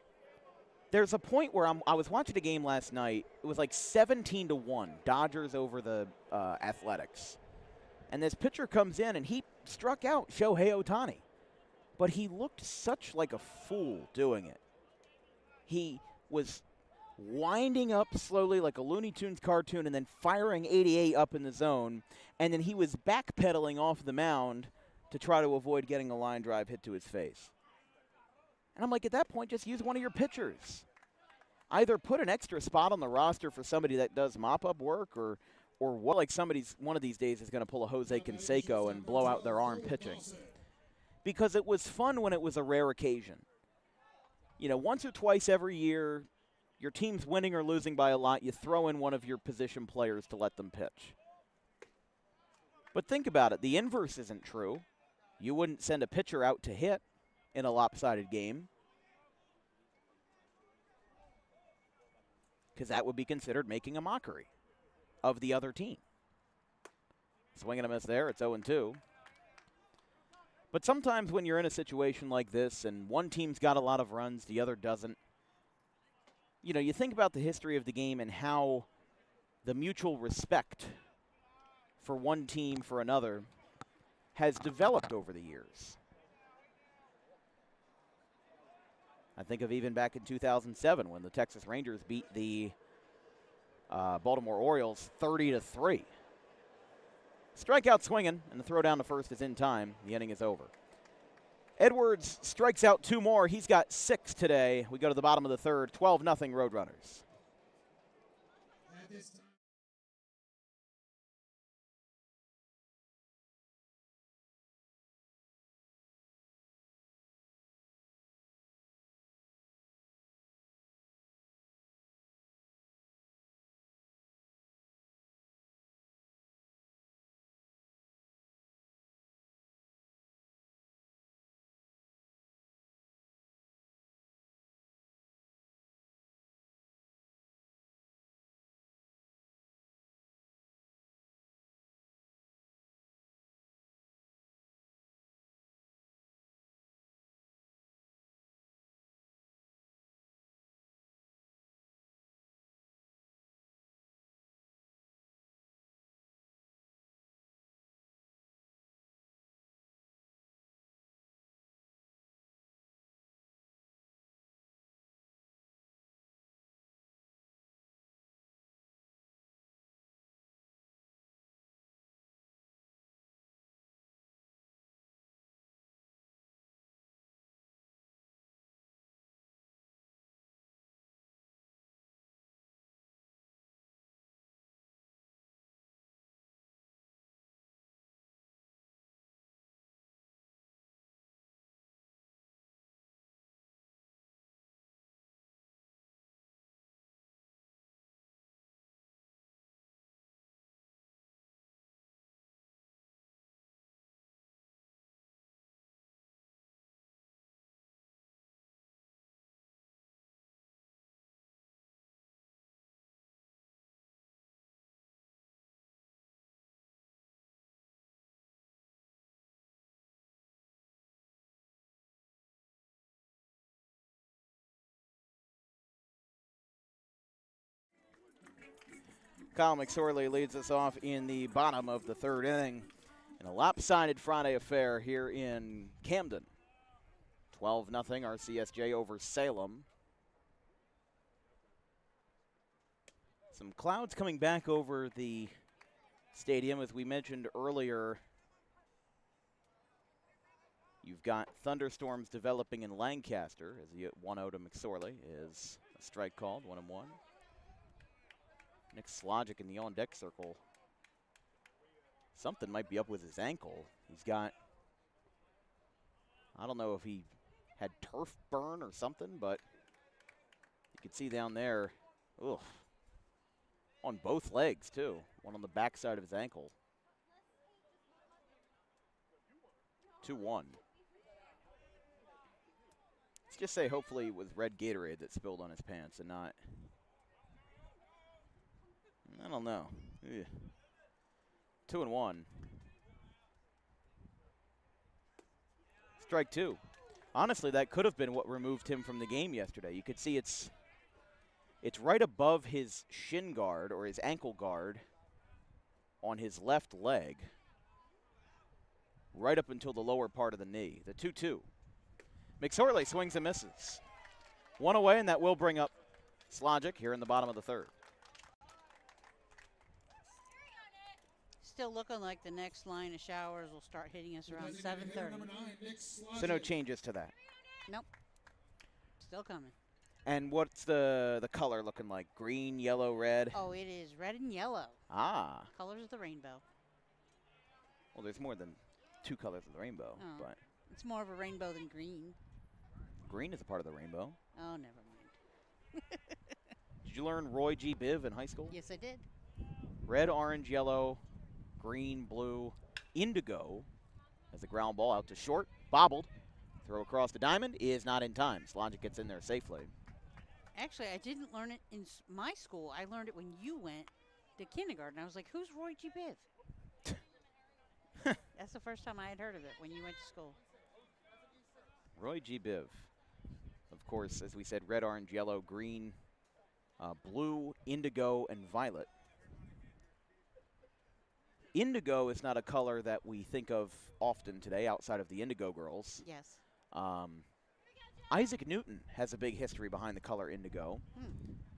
there's a point where I was watching a game last night. It was like 17-1, Dodgers over the Athletics. And this pitcher comes in, and he struck out Shohei Ohtani. But he looked such like a fool doing it. He was winding up slowly like a Looney Tunes cartoon and then firing 88 up in the zone. And then he was backpedaling off the mound to try to avoid getting a line drive hit to his face. And I'm like, at that point, just use one of your pitchers. Either put an extra spot on the roster for somebody that does mop-up work or what, like one of these days is going to pull a Jose Canseco and blow out their arm pitching. Because it was fun when it was a rare occasion. You know, once or twice every year, your team's winning or losing by a lot, you throw in one of your position players to let them pitch. But think about it. The inverse isn't true. You wouldn't send a pitcher out to hit in a lopsided game, because that would be considered making a mockery of the other team. Swing and a miss there. It's 0-2. But sometimes when you're in a situation like this and one team's got a lot of runs, the other doesn't, you know, you think about the history of the game and how the mutual respect for one team for another has developed over the years. I think of even back in 2007 when the Texas Rangers beat the Baltimore Orioles 30-3. Strikeout swinging, and the throw down to first is in time. The inning is over. Edwards strikes out 2 more. He's got 6 today. We go to the bottom of the third, 12-0 Roadrunners. Kyle McSorley leads us off in the bottom of the third inning in a lopsided Friday affair here in Camden. 12-0 RCSJ over Salem. Some clouds coming back over the stadium. As we mentioned earlier, you've got thunderstorms developing in Lancaster as the 1-0 to McSorley is a strike called, 1-1. Nick Slogic in the on-deck circle. Something might be up with his ankle. He's got, I don't know if he had turf burn or something, but you can see down there, ugh, on both legs too. One on the backside of his ankle. 2-1. Let's just say hopefully it was red Gatorade that spilled on his pants and not, I don't know. Ugh. 2-1. Strike two. Honestly, that could have been what removed him from the game yesterday. You could see it's right above his shin guard or his ankle guard on his left leg, right up until the lower part of the knee. The 2-2. McSorley swings and misses. One away, and that will bring up Slogic here in the bottom of the third. Still looking like the next line of showers will start hitting us around 7:30. So no changes to that. Nope. Still coming. And what's the color looking like? Green, yellow, red? Oh, it is red and yellow. Ah. Colors of the rainbow. Well, there's more than two colors of the rainbow, Oh. but It's more of a rainbow than green. green is a part of the rainbow. Oh, never mind. Did you learn Roy G. Biv in high school? Yes, I did. Red, orange, yellow, green, blue, indigo as the ground ball out to short, bobbled. Throw across the diamond is not in time. Slogic gets in there safely. Actually, I didn't learn it in my school. I learned it when you went to kindergarten. I was like, who's Roy G. Biv? That's the first time I had heard of it, when you went to school. Roy G. Biv. Of course, as we said, red, orange, yellow, green, blue, indigo, and violet. Indigo is not a color that we think of often today outside of the Indigo Girls. Yes. Isaac Newton has a big history behind the color indigo.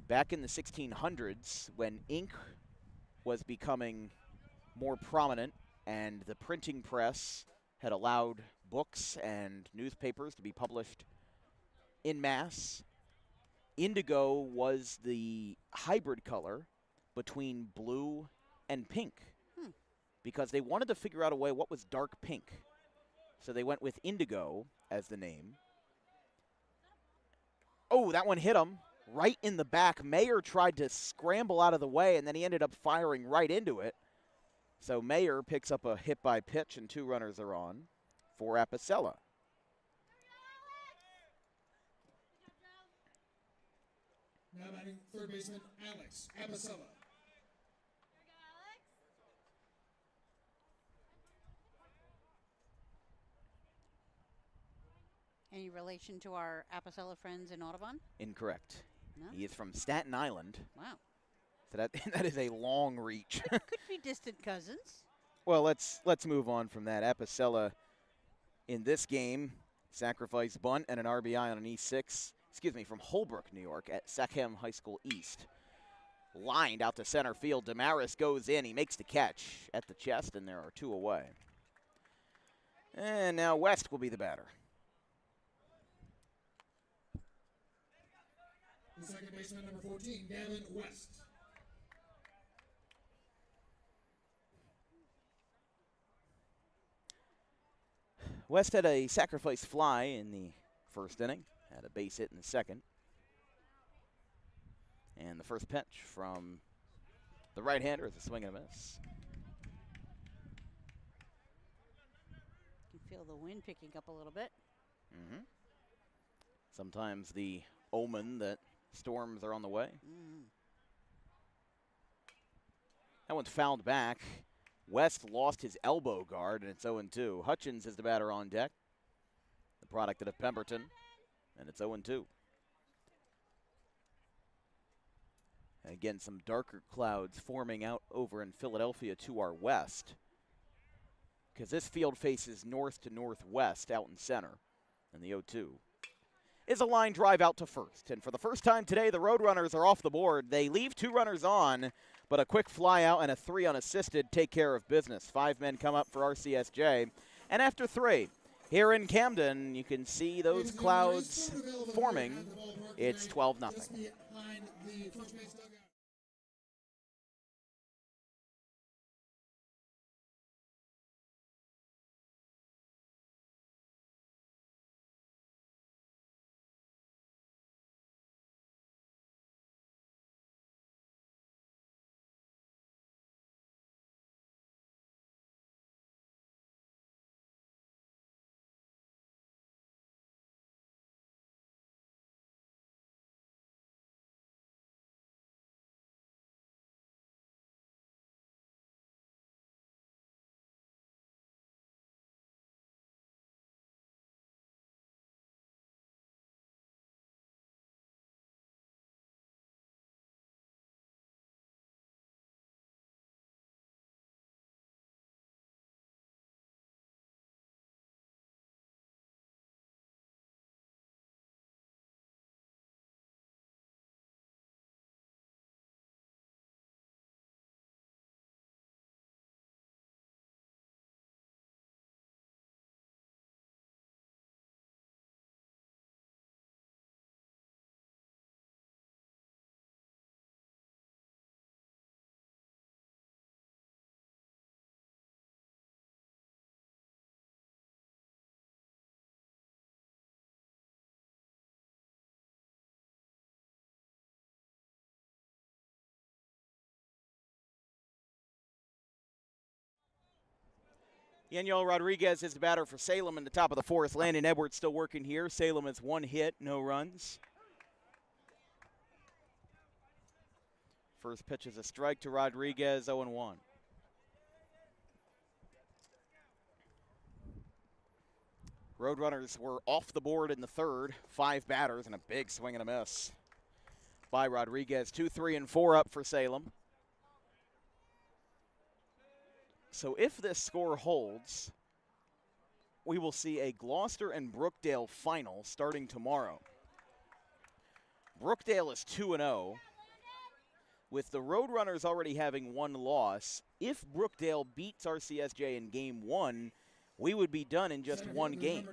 Back in the 1600s, when ink was becoming more prominent and the printing press had allowed books and newspapers to be published en masse, indigo was the hybrid color between blue and pink. Because they wanted to figure out a way what was dark pink. So they went with indigo as the name. Oh, that one hit him right in the back. Mayer tried to scramble out of the way, and then he ended up firing right into it. So Mayer picks up a hit by pitch, and two runners are on for Apicella. Now batting third baseman Alex Apicella. Any relation to our Apicella friends in Audubon? Incorrect. No? He is from Staten Island. Wow. So that is a long reach. Could be distant cousins. Well, let's move on from that. Apicella in this game, sacrifice bunt and an RBI on an E6, from Holbrook, New York at Sachem High School East. Lined out to center field. Damaris goes in. He makes the catch at the chest, and there are two away. And now West will be the batter. The second baseman, number 14, Gavin West. West had a sacrifice fly in the first inning, had a base hit in the second. And the first pitch from the right-hander is a swing and a miss. You can feel the wind picking up a little bit. Sometimes the omen that storms are on the way. That one's fouled back. West lost his elbow guard, and it's 0-2. Hutchins is the batter on deck, the product of Pemberton, and it's 0-2. Again, some darker clouds forming out over in Philadelphia to our west, because this field faces north to northwest out in center. And the 0-2 is a line drive out to first. And for the first time today, the Roadrunners are off the board. They leave 2 runners on, but a quick fly out and a 3 unassisted take care of business. 5 men come up for RCSJ. And after 3, here in Camden, you can see those clouds forming. It's 12-0. Yaniel Rodriguez is the batter for Salem in the top of the 4th. Landon Edwards still working here. Salem has 1 hit, no runs. First pitch is a strike to Rodriguez, 0-1. Roadrunners were off the board in the 3rd. 5 batters and a big swing and a miss by Rodriguez. 2, 3, and 4 up for Salem. So if this score holds, we will see a Gloucester and Brookdale final starting tomorrow. Brookdale is 2-0, with the Roadrunners already having 1 loss. If Brookdale beats RCSJ in Game 1, we would be done in just 1 game.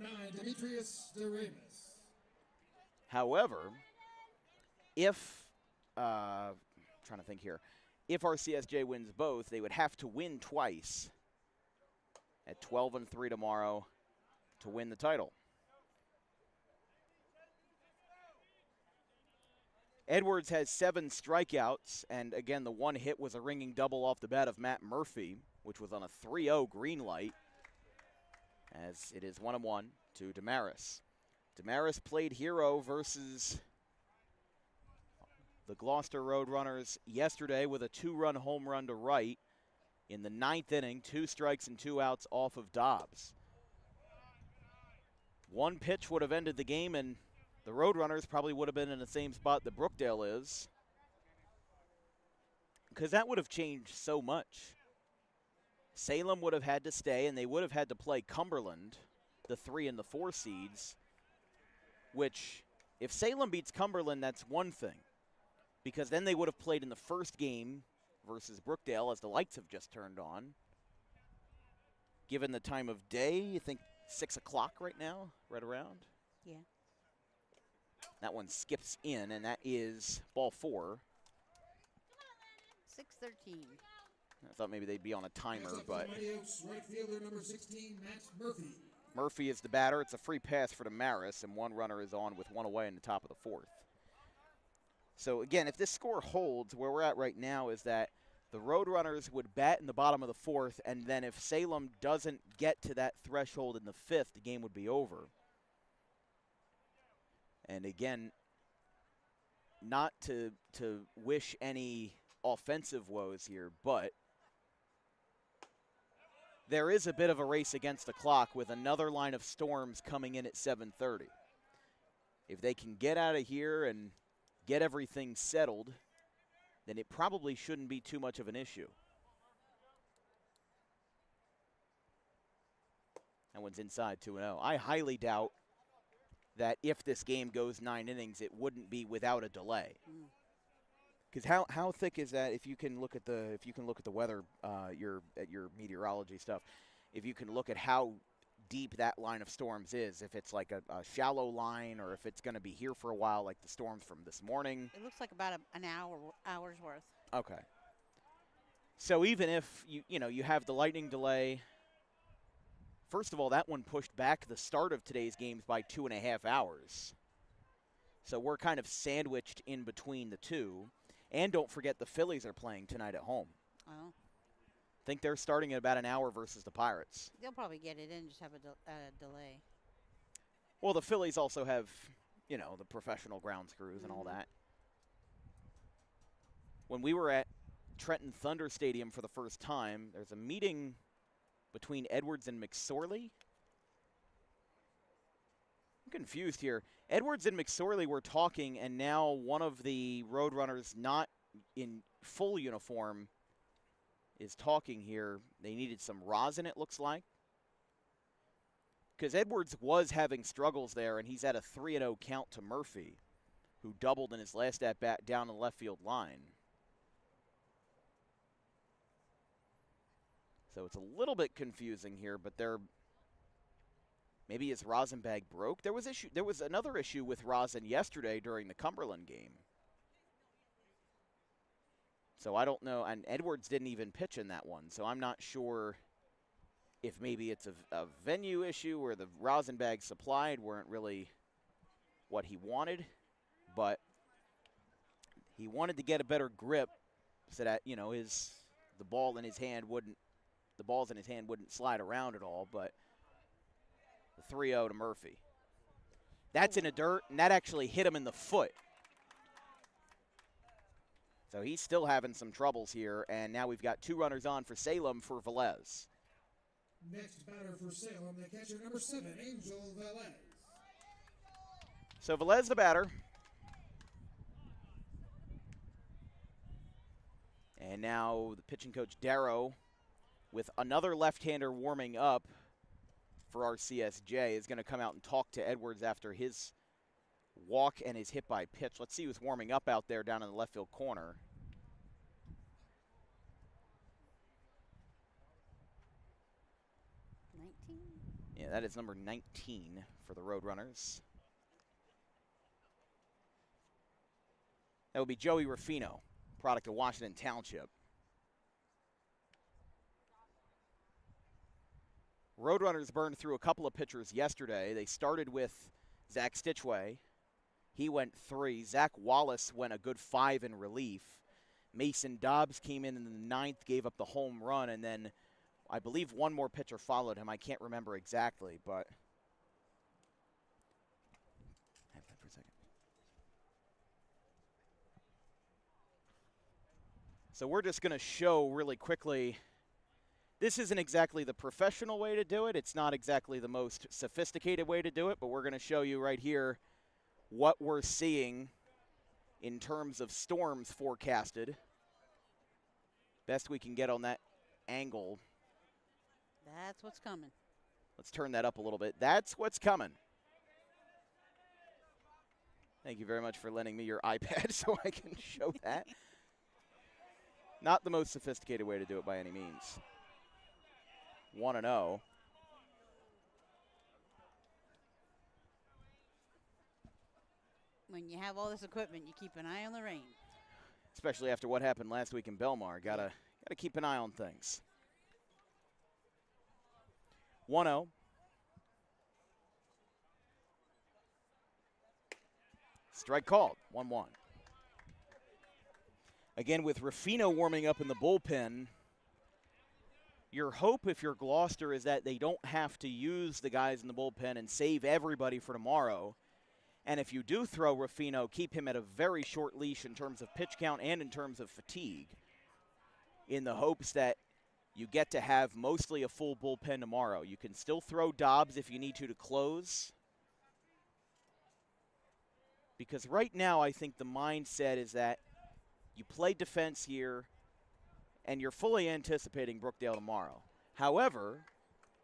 However, if, trying to think here, if RCSJ wins both, they would have to win twice at 12-3 tomorrow to win the title. Edwards has 7 strikeouts, and again, the 1 hit was a ringing double off the bat of Matt Murphy, which was on a 3-0 green light, as it is 1-1 to Damaris. Damaris played hero versus the Gloucester Roadrunners yesterday with a 2-run home run to right in the 9th inning, 2 strikes and 2 outs off of Dobbs. 1 pitch would have ended the game, and the Roadrunners probably would have been in the same spot that Brookdale is, because that would have changed so much. Salem would have had to stay, and they would have had to play Cumberland, the 3 and the 4 seeds, which, if Salem beats Cumberland, that's one thing, because then they would have played in the first game versus Brookdale as the lights have just turned on. Given the time of day, you think 6 o'clock right now, right around? Yeah. That one skips in, and that is ball 4. 6:13. I thought maybe they'd be on a timer, but Right fielder number 16, Matt Murphy. Murphy is the batter. It's a free pass for Damaris, and 1 runner is on with 1 away in the top of the 4th. So again, if this score holds, where we're at right now is that the Roadrunners would bat in the bottom of the 4th, and then if Salem doesn't get to that threshold in the 5th, the game would be over. And again, not to wish any offensive woes here, but there is a bit of a race against the clock with another line of storms coming in at 7:30. If they can get out of here and get everything settled then it probably shouldn't be too much of an issue. That one's inside 2-0. I highly doubt that if this game goes 9 innings, it wouldn't be without a delay. Because how thick is that? If you can look at the weather, your meteorology stuff, if you can look at how deep that line of storms is, if it's like a shallow line or if it's going to be here for a while, like the storms from this morning. It looks like about an hour's worth. Okay. So even if you have the lightning delay. First of all, that one pushed back the start of today's games by 2.5 hours. So we're kind of sandwiched in between the two. And don't forget the Phillies are playing tonight at home. Oh. I think they're starting at about an hour versus the Pirates. They'll probably get it in, just have a delay. Well, the Phillies also have, the professional grounds crews and all that. When we were at Trenton Thunder Stadium for the first time, there's a meeting between Edwards and McSorley. I'm confused here. Edwards and McSorley were talking, and now one of the Roadrunners not in full uniform is talking here. They needed some rosin, it looks like. Because Edwards was having struggles there, and he's at a 3-0 count to Murphy, who doubled in his last at-bat down the left field line. So it's a little bit confusing here, but maybe his rosin bag broke. There was another issue with rosin yesterday during the Cumberland game. So I don't know, and Edwards didn't even pitch in that one, so I'm not sure if maybe it's a venue issue where the rosin bags supplied weren't really what he wanted, but he wanted to get a better grip so that, the balls in his hand wouldn't slide around at all, but the 3-0 to Murphy. That's in the dirt, and that actually hit him in the foot. So he's still having some troubles here, and now we've got 2 runners on for Salem for Velez. Next batter for Salem, the catcher number 7, Angel Velez. So Velez the batter. And now the pitching coach Darrow, with another left-hander warming up for RCSJ, is going to come out and talk to Edwards after his walk and his hit by pitch. Let's see who's warming up out there down in the left field corner. Yeah, that is number 19 for the Roadrunners. That would be Joey Ruffino, product of Washington Township. Roadrunners burned through a couple of pitchers yesterday. They started with Zach Stitchway. He went 3. Zach Wallace went a good 5 in relief. Mason Dobbs came in the 9th, gave up the home run, and then I believe one more pitcher followed him. I can't remember exactly, but have that for a second. So we're just going to show really quickly. This isn't exactly the professional way to do it. It's not exactly the most sophisticated way to do it, but we're going to show you right here what we're seeing in terms of storms forecasted. Best we can get on that angle. That's what's coming. Let's turn that up a little bit. That's what's coming. Thank you very much for lending me your iPad so I can show that. Not the most sophisticated way to do it by any means. 1-0. When you have all this equipment, you keep an eye on the rain. Especially after what happened last week in Belmar. Gotta keep an eye on things. 1-0. Strike called. 1-1. Again, with Ruffino warming up in the bullpen, your hope if you're Gloucester is that they don't have to use the guys in the bullpen and save everybody for tomorrow. And if you do throw Ruffino, keep him at a very short leash in terms of pitch count and in terms of fatigue, in the hopes that you get to have mostly a full bullpen tomorrow. You can still throw Dobbs if you need to close. Because right now I think the mindset is that You play defense here, and you're fully anticipating Brookdale tomorrow. However,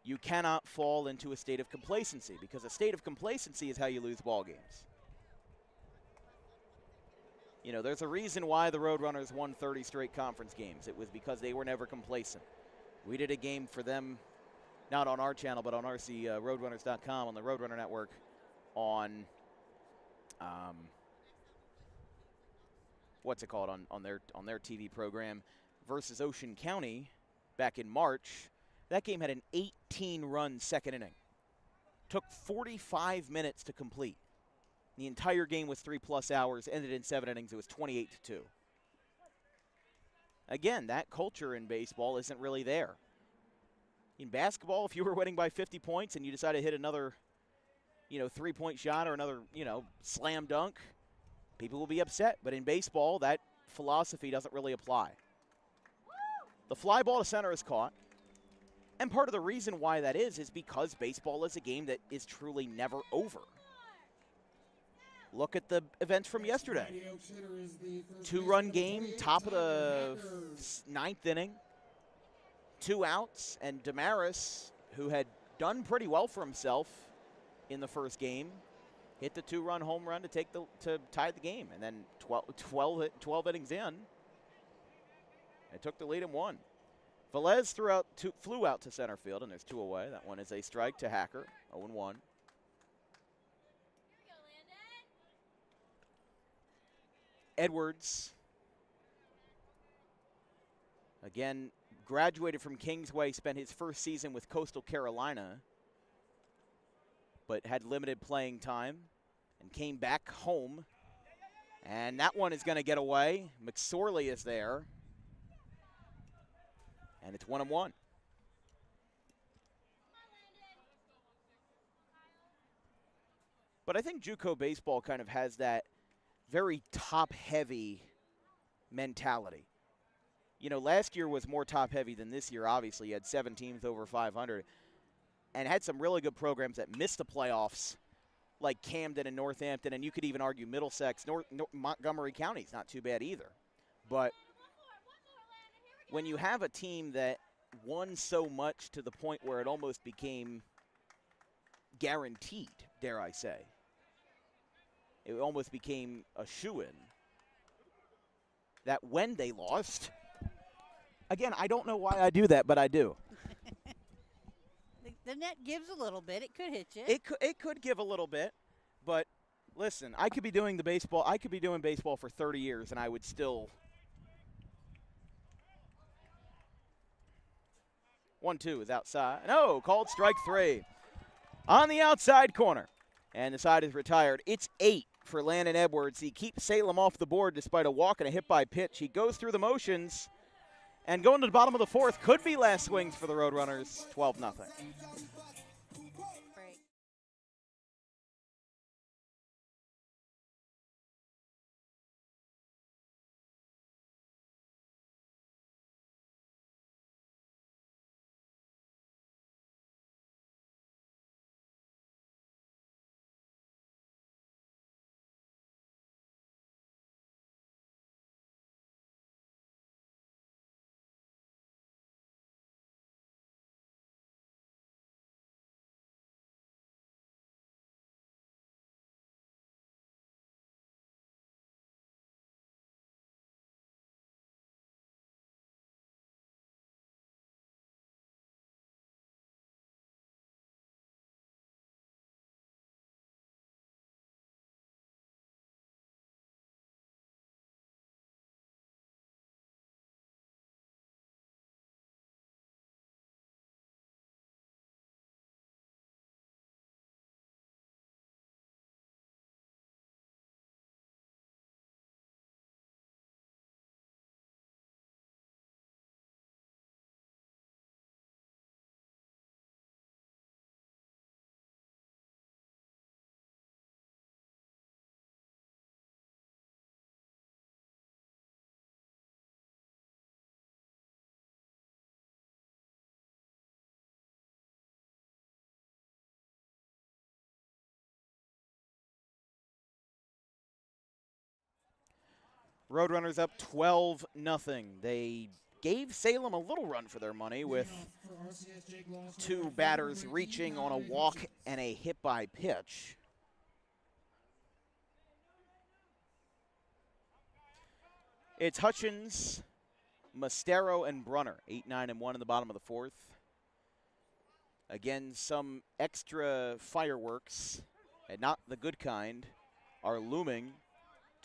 you cannot fall into a state of complacency, because a state of complacency is how you lose ball games. You know, there's a reason why the Roadrunners won 30 straight conference games. It was because they were never complacent. We did a game for them, not on our channel, but on RCRoadrunners.com, on the Roadrunner Network, on what's it called, on their TV program, versus Ocean County back in March. That game had an 18-run second inning. Took 45 minutes to complete. The entire game was 3+ hours, ended in 7 innings. It was 28-2. Again, that culture in baseball isn't really there. In basketball, if you were winning by 50 points and you decided to hit another, 3-point shot or another, slam dunk, people will be upset. But in baseball, that philosophy doesn't really apply. The fly ball to center is caught. And part of the reason why that is because baseball is a game that is truly never over. Look at the events from yesterday. 2-run game, top of the 9th inning. 2 outs, and Damaris, who had done pretty well for himself in the first game, hit the 2-run home run to tie the game. And then 12 innings in, they took the lead and won. Velez flew out to center field, and there's 2 away. That one is a strike to Hacker, 0-1. Edwards, again, graduated from Kingsway, spent his first season with Coastal Carolina, but had limited playing time and came back home. And that one is going to get away. McSorley is there. And it's 1-1. But I think JUCO baseball kind of has that very top-heavy mentality. Last year was more top-heavy than this year, obviously. You had 7 teams over 500 and had some really good programs that missed the playoffs, like Camden and Northampton, and you could even argue Middlesex. Montgomery County's not too bad either. But when you have a team that won so much to the point where it almost became guaranteed, dare I say, it almost became a shoo-in, that when they lost, again, I don't know why I do that, but I do. The net gives a little bit. It could hit you. It could give a little bit, but listen, I could be doing baseball for 30 years, and I would still. 1-2 is outside. No, called strike 3 on the outside corner, and the side is retired. It's 8 for Landon Edwards. He keeps Salem off the board despite a walk and a hit by pitch. He goes through the motions, and going to the bottom of the 4th, could be last swings for the Roadrunners. 12-0. Roadrunners up 12-0. They gave Salem a little run for their money with two batters reaching on a walk and a hit by pitch. It's Hutchins, Mastero, and Brunner, 8, 9, and 1 in the bottom of the fourth. Again, some extra fireworks, and not the good kind, are looming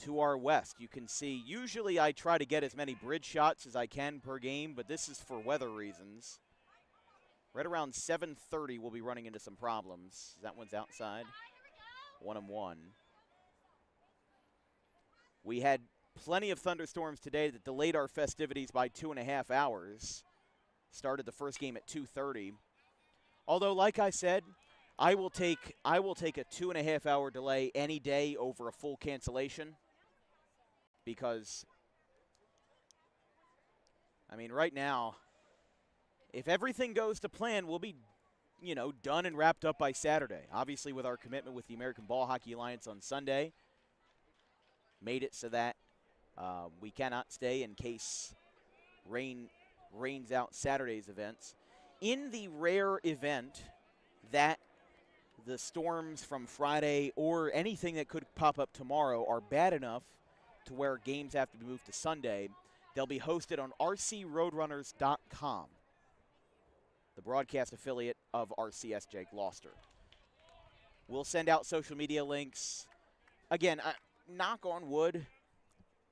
to our west. You can see, usually I try to get as many bridge shots as I can per game, but this is for weather reasons. Right around 7:30, we'll be running into some problems. That one's outside. 1-1. We had plenty of thunderstorms today that delayed our festivities by 2.5 hours. Started the first game at 2:30. Although, like I said, I will take a 2.5 hour delay any day over a full cancellation, because, I mean, right now, if everything goes to plan, we'll be, done and wrapped up by Saturday. Obviously, with our commitment with the American Ball Hockey Alliance on Sunday, made it so that we cannot stay in case rains out Saturday's events. In the rare event that the storms from Friday or anything that could pop up tomorrow are bad enough to where games have to be moved to Sunday, they'll be hosted on rcroadrunners.com, the broadcast affiliate of RCSJ-Gloucester. We'll send out social media links. Again, knock on wood,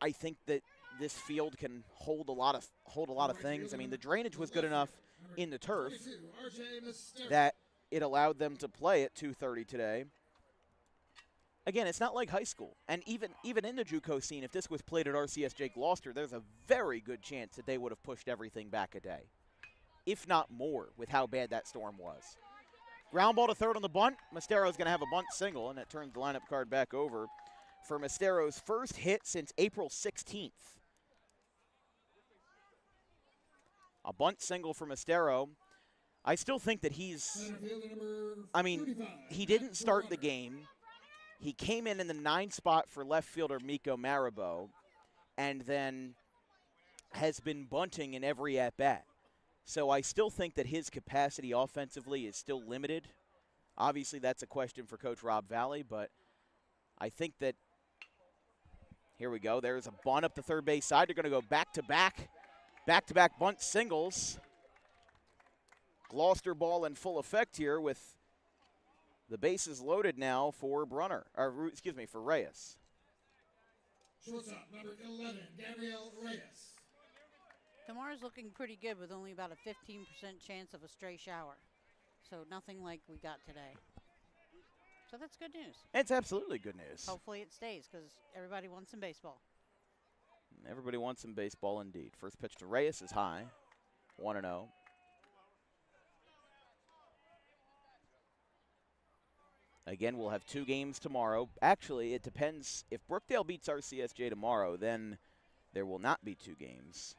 I think that this field can hold a lot of things. I mean, the drainage was good enough in the turf that it allowed them to play at 2:30 today. Again, it's not like high school. And even in the JUCO scene, if this was played at RCSJ-Gloucester, there's a very good chance that they would have pushed everything back a day, if not more, with how bad that storm was. Ground ball to third on the bunt. Mastero's going to have a bunt single, and it turns the lineup card back over for Mastero's first hit since April 16th. A bunt single for Mastero. I still think that he didn't start the game. He came in the 9 spot for left fielder Miko Marabo, and then has been bunting in every at-bat. So I still think that his capacity offensively is still limited. Obviously, that's a question for Coach Rob Valley, but I think that, here we go, there's a bunt up the third base side. They're going to go back-to-back bunt singles. Gloucester ball in full effect here with the bases loaded now for for Reyes. Shortstop, number 11, Gabriel Reyes. Tomorrow's looking pretty good with only about a 15% chance of a stray shower. So nothing like we got today. So that's good news. It's absolutely good news. Hopefully it stays, because everybody wants some baseball. Everybody wants some baseball indeed. First pitch to Reyes is high. 1-0. Again, we'll have 2 games tomorrow. Actually, it depends. If Brookdale beats RCSJ tomorrow, then there will not be 2 games.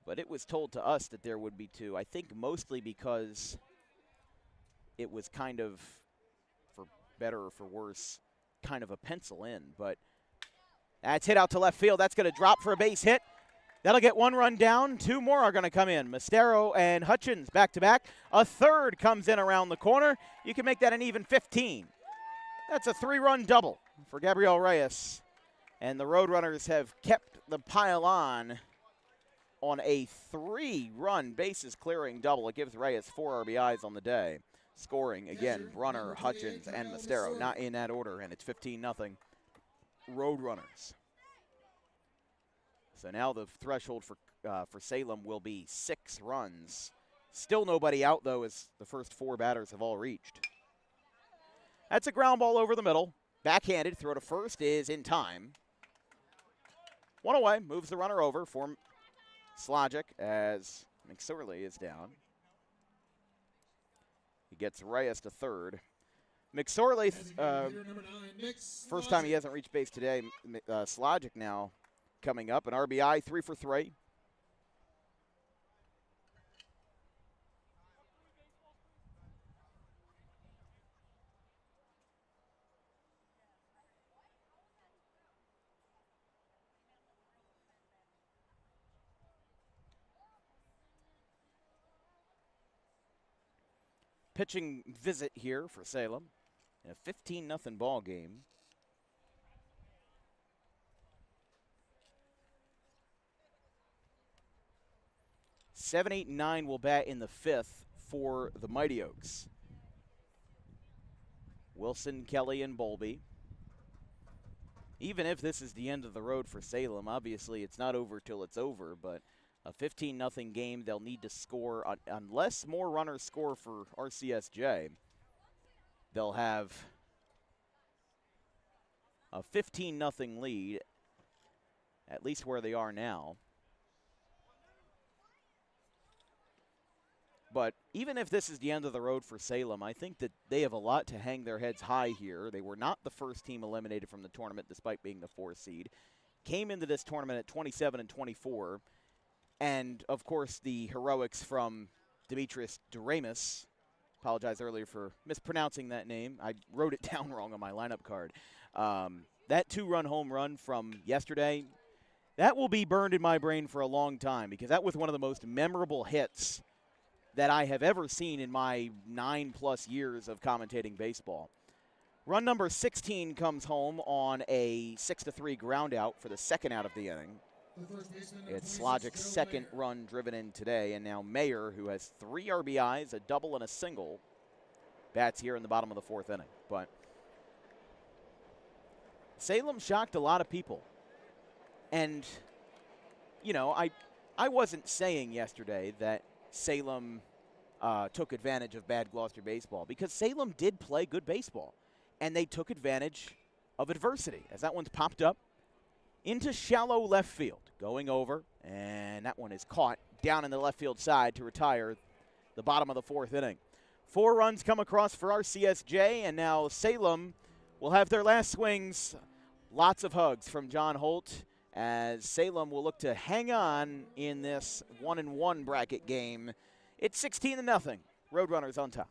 But it was told to us that there would be 2. I think mostly because it was kind of, for better or for worse, kind of a pencil in. But that's hit out to left field. That's going to drop for a base hit. That'll get 1 run down. 2 more are going to come in. Mastero and Hutchins back-to-back. A third comes in around the corner. You can make that an even 15. That's a 3-run double for Gabriel Reyes. And the Roadrunners have kept the pile on a 3-run bases-clearing double. It gives Reyes 4 RBIs on the day. Scoring, again, Brunner, Hutchins, and Mastero. Not in that order, and it's 15-0 Roadrunners. So now the threshold for Salem will be 6 runs. Still nobody out, though, as the first 4 batters have all reached. That's a ground ball over the middle. Backhanded, throw to first is in time. 1 away, moves the runner over for Slogic as McSorley is down. He gets Reyes to third. McSorley, first time he hasn't reached base today. Slogic now coming up, an RBI, 3 for 3. pitching visit here for Salem in a 15-0 ball game. Seven, 8, and 9 will bat in the 5th for the Mighty Oaks. Wilson, Kelly, and Bowlby. Even if this is the end of the road for Salem, obviously it's not over till it's over, but a 15-0 game, they'll need to score, unless more runners score for RCSJ, they'll have a 15-0 lead, at least where they are now. But even if this is the end of the road for Salem, I think that they have a lot to hang their heads high here. They were not the first team eliminated from the tournament despite being the 4th seed. Came into this tournament at 27 and 24. And, of course, the heroics from Demetrius Doremus. Apologize earlier for mispronouncing that name. I wrote it down wrong on my lineup card. That 2-run home run from yesterday, that will be burned in my brain for a long time because that was one of the most memorable hits that I have ever seen in my 9+ years of commentating baseball. Run number 16 comes home on a 6-3 ground out for the second out of the inning. It's Slogic's second run driven in today, and now Mayer, who has 3 RBIs, a double and a single, bats here in the bottom of the 4th inning. But Salem shocked a lot of people. And, you know, I wasn't saying yesterday that Salem took advantage of bad Gloucester baseball, because Salem did play good baseball, and they took advantage of adversity as that one's popped up into shallow left field, going over, and that one is caught down in the left field side to retire the bottom of the 4th inning. 4 runs come across for RCSJ, and now Salem will have their last swings. Lots of hugs from John Holt as Salem will look to hang on in this 1-1 bracket game. It's 16-0. Roadrunners on top.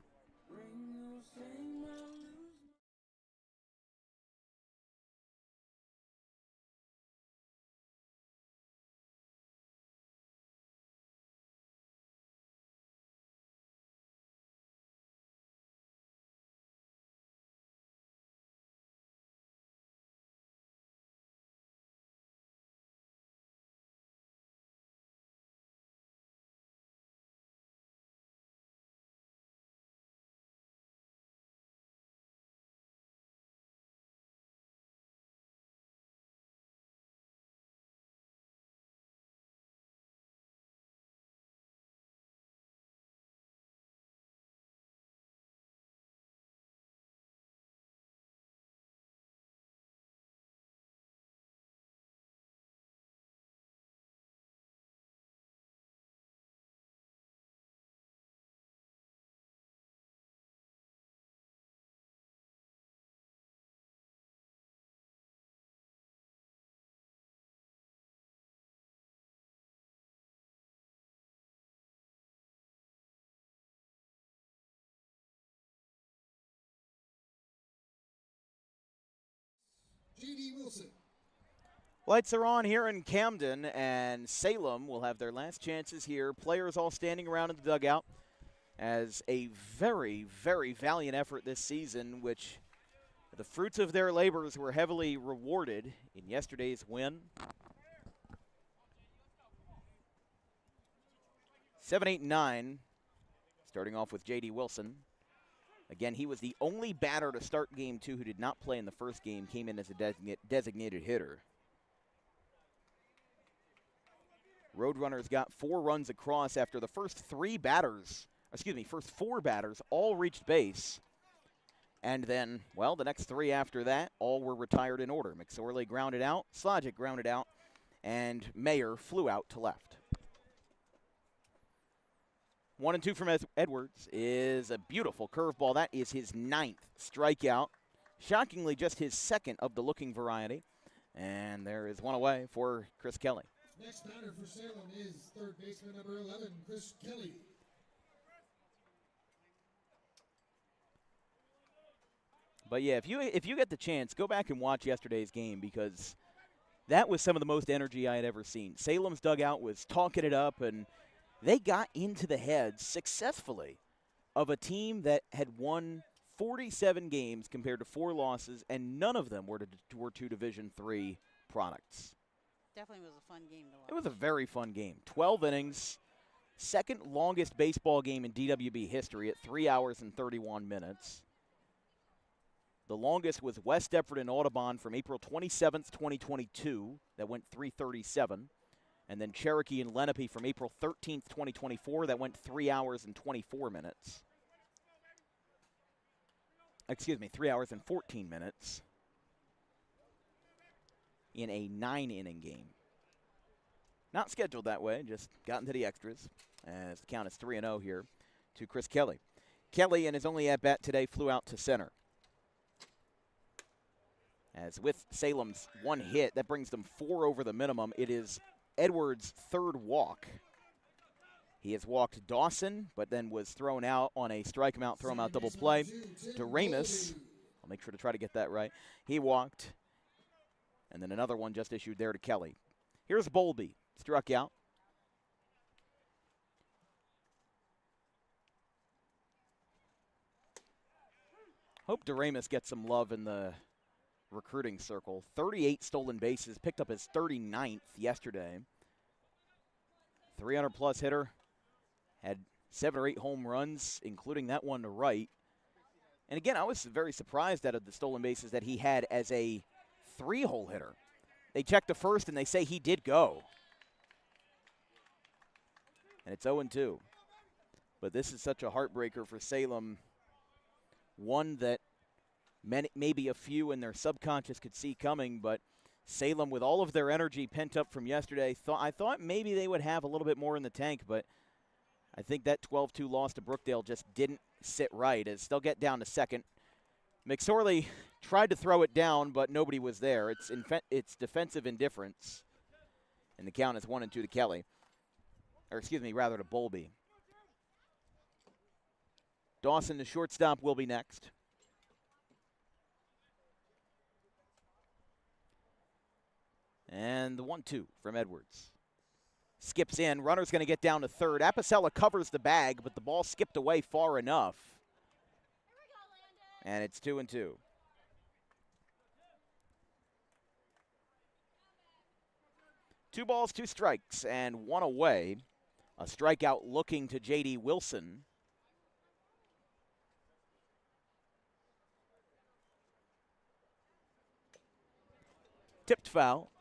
J.D. Wilson. Lights are on here in Camden, and Salem will have their last chances here. Players all standing around in the dugout as a very, very valiant effort this season, which the fruits of their labors were heavily rewarded in yesterday's win. 7, 8, 9, starting off with J.D. Wilson. Again, he was the only batter to start Game 2 who did not play in the first game, came in as a designated hitter. Roadrunners got 4 runs across after the first 4 batters all reached base. And then, well, the next 3 after that, all were retired in order. McSorley grounded out, Slogic grounded out, and Mayer flew out to left. 1-2 from Edwards is a beautiful curveball. That is his 9th strikeout. Shockingly, just his 2nd of the looking variety. And there is one away for Chris Kelly. Next batter for Salem is third baseman number 11, Chris Kelly. But yeah, if you get the chance, go back and watch yesterday's game, because that was some of the most energy I had ever seen. Salem's dugout was talking it up, and they got into the heads successfully of a team that had won 47 games compared to 4 losses, and none of them were to Division III products. Definitely was a fun game to watch. It was a very fun game. 12 innings, second longest baseball game in DWB history at 3 hours and 31 minutes. The longest was West Deptford and Audubon from April 27th, 2022. That went 3:37. And then Cherokee and Lenape from April 13th, 2024. That went 3 hours and 24 minutes. Excuse me, 3 hours and 14 minutes in a 9-inning game. Not scheduled that way, just got into the extras. As the count is 3-0 here to Chris Kelly. Kelly, in his only at-bat today, flew out to center. As with Salem's 1 hit, that brings them 4 over the minimum. It is Edwards' 3rd walk. He has walked Dawson, but then was thrown out on a strike him out, throw him out double play. To Ramus, I'll make sure to try to get that right. He walked, and then another one just issued there to Kelly. Here's Bowlby, struck out. Hope DeRamus gets some love in the recruiting circle. 38 stolen bases, picked up his 39th yesterday. 300-plus hitter, had 7 or 8 home runs, including that one to right. And again, I was very surprised out of the stolen bases that he had as a 3-hole hitter. They checked the first, and they say he did go. And it's 0-2. But this is such a heartbreaker for Salem. One that maybe a few in their subconscious could see coming, but Salem, with all of their energy pent up from yesterday, I thought maybe they would have a little bit more in the tank, but I think that 12-2 loss to Brookdale just didn't sit right, as they'll get down to second. McSorley tried to throw it down, but nobody was there. It's defensive indifference, and the count is 1-2 to Kelly. Or excuse me, rather to Bowlby. Dawson, the shortstop, will be next. And the 1-2 from Edwards. Skips in. Runner's going to get down to third. Apicella covers the bag, but the ball skipped away far enough. And it's 2-2. Two balls, 2 strikes, and 1 away. A strikeout looking to J.D. Wilson. Tipped foul.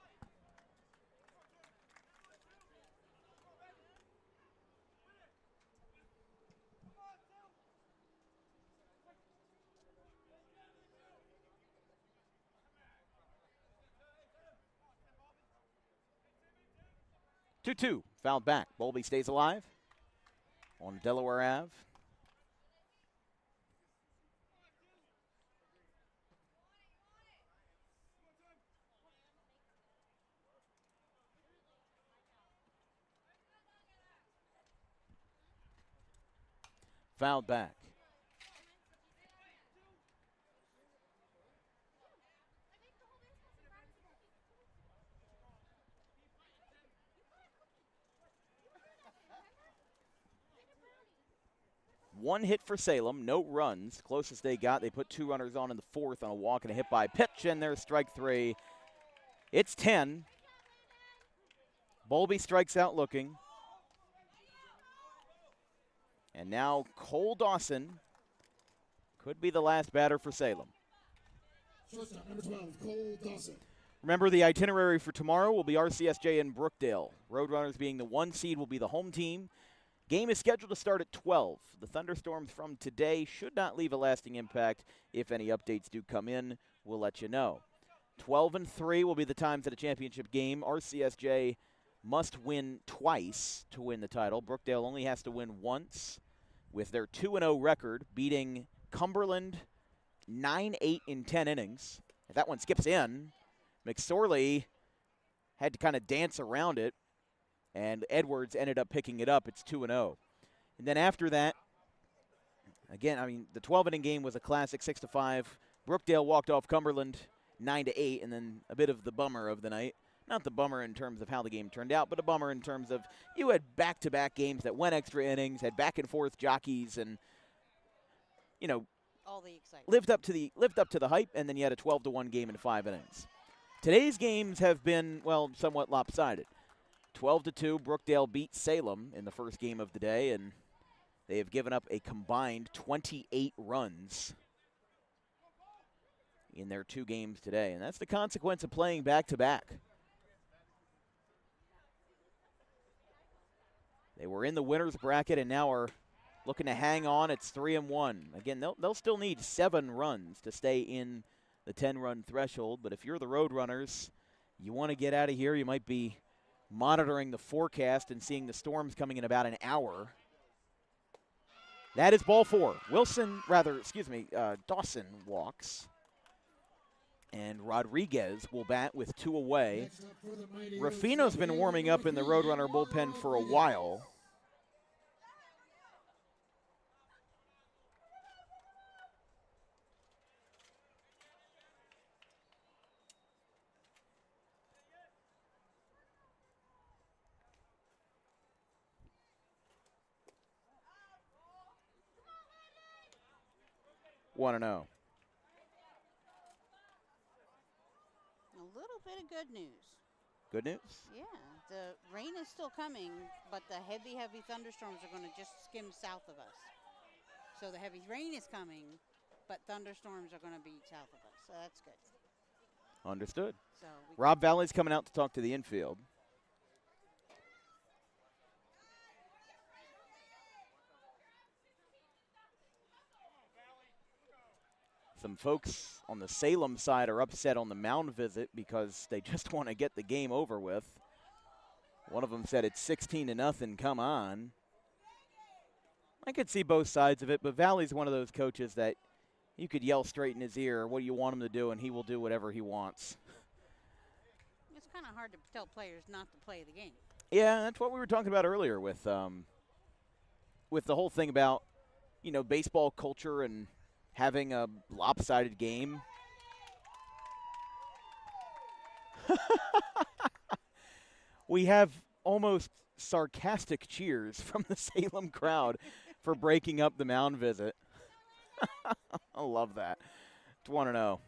Two, fouled back. Bowlby stays alive on Delaware Ave. Fouled back. One hit for Salem, no runs. Closest they got, they put 2 runners on in the 4th on a walk and a hit by pitch, and there's strike 3. It's 10. Bowlby strikes out looking. And now Cole Dawson could be the last batter for Salem. Shortstop, number 12, Cole Dawson. Remember, the itinerary for tomorrow will be RCSJ and Brookdale. Roadrunners being the 1 seed will be the home team. Game is scheduled to start at 12. The thunderstorms from today should not leave a lasting impact. If any updates do come in, we'll let you know. 12-3 will be the times at a championship game. RCSJ must win twice to win the title. Brookdale only has to win once, with their 2-0 record, beating Cumberland 9-8 in 10 innings. If that one skips in, McSorley had to kind of dance around it, and Edwards ended up picking it up. It's 2-0. And then after that, again, I mean, the 12-inning game was a classic 6-5. Brookdale walked off Cumberland 9-8, and then a bit of the bummer of the night. Not the bummer in terms of how the game turned out, but a bummer in terms of you had back-to-back games that went extra innings, had back-and-forth jockeys, and you know, All the excitement. lived up to the hype, and then you had a 12-1 game in 5 innings. Today's games have been, well, somewhat lopsided. 12-2, Brookdale beat Salem in the first game of the day, and they have given up a combined 28 runs in their 2 games today, and that's the consequence of playing back-to-back. They were in the winner's bracket and now are looking to hang on. It's 3-1. Again, they'll still need 7 runs to stay in the 10-run threshold, but if you're the Roadrunners, you want to get out of here. You might be monitoring the forecast and seeing the storms coming in about an hour. That is ball 4. Dawson walks. And Rodriguez will bat with 2 away. Ruffino's been warming up in the Roadrunner bullpen for a while. One and 0. A little bit of good news. Good news? Yeah, the rain is still coming, but the heavy, heavy thunderstorms are going to just skim south of us. So the heavy rain is coming, but thunderstorms are going to be south of us. So that's good. Understood. So Rob Valley's coming out to talk to the infield. Some folks on the Salem side are upset on the mound visit because they just want to get the game over with. One of them said it's 16-0, come on. I could see both sides of it, but Valley's one of those coaches that you could yell straight in his ear what do you want him to do, and he will do whatever he wants. it's kind of hard to tell players not to play the game. Yeah, that's what we were talking about earlier with the whole thing about, you know, baseball culture and having a lopsided game. We have almost sarcastic cheers from the Salem crowd for breaking up the mound visit. I love that. It's 1-0.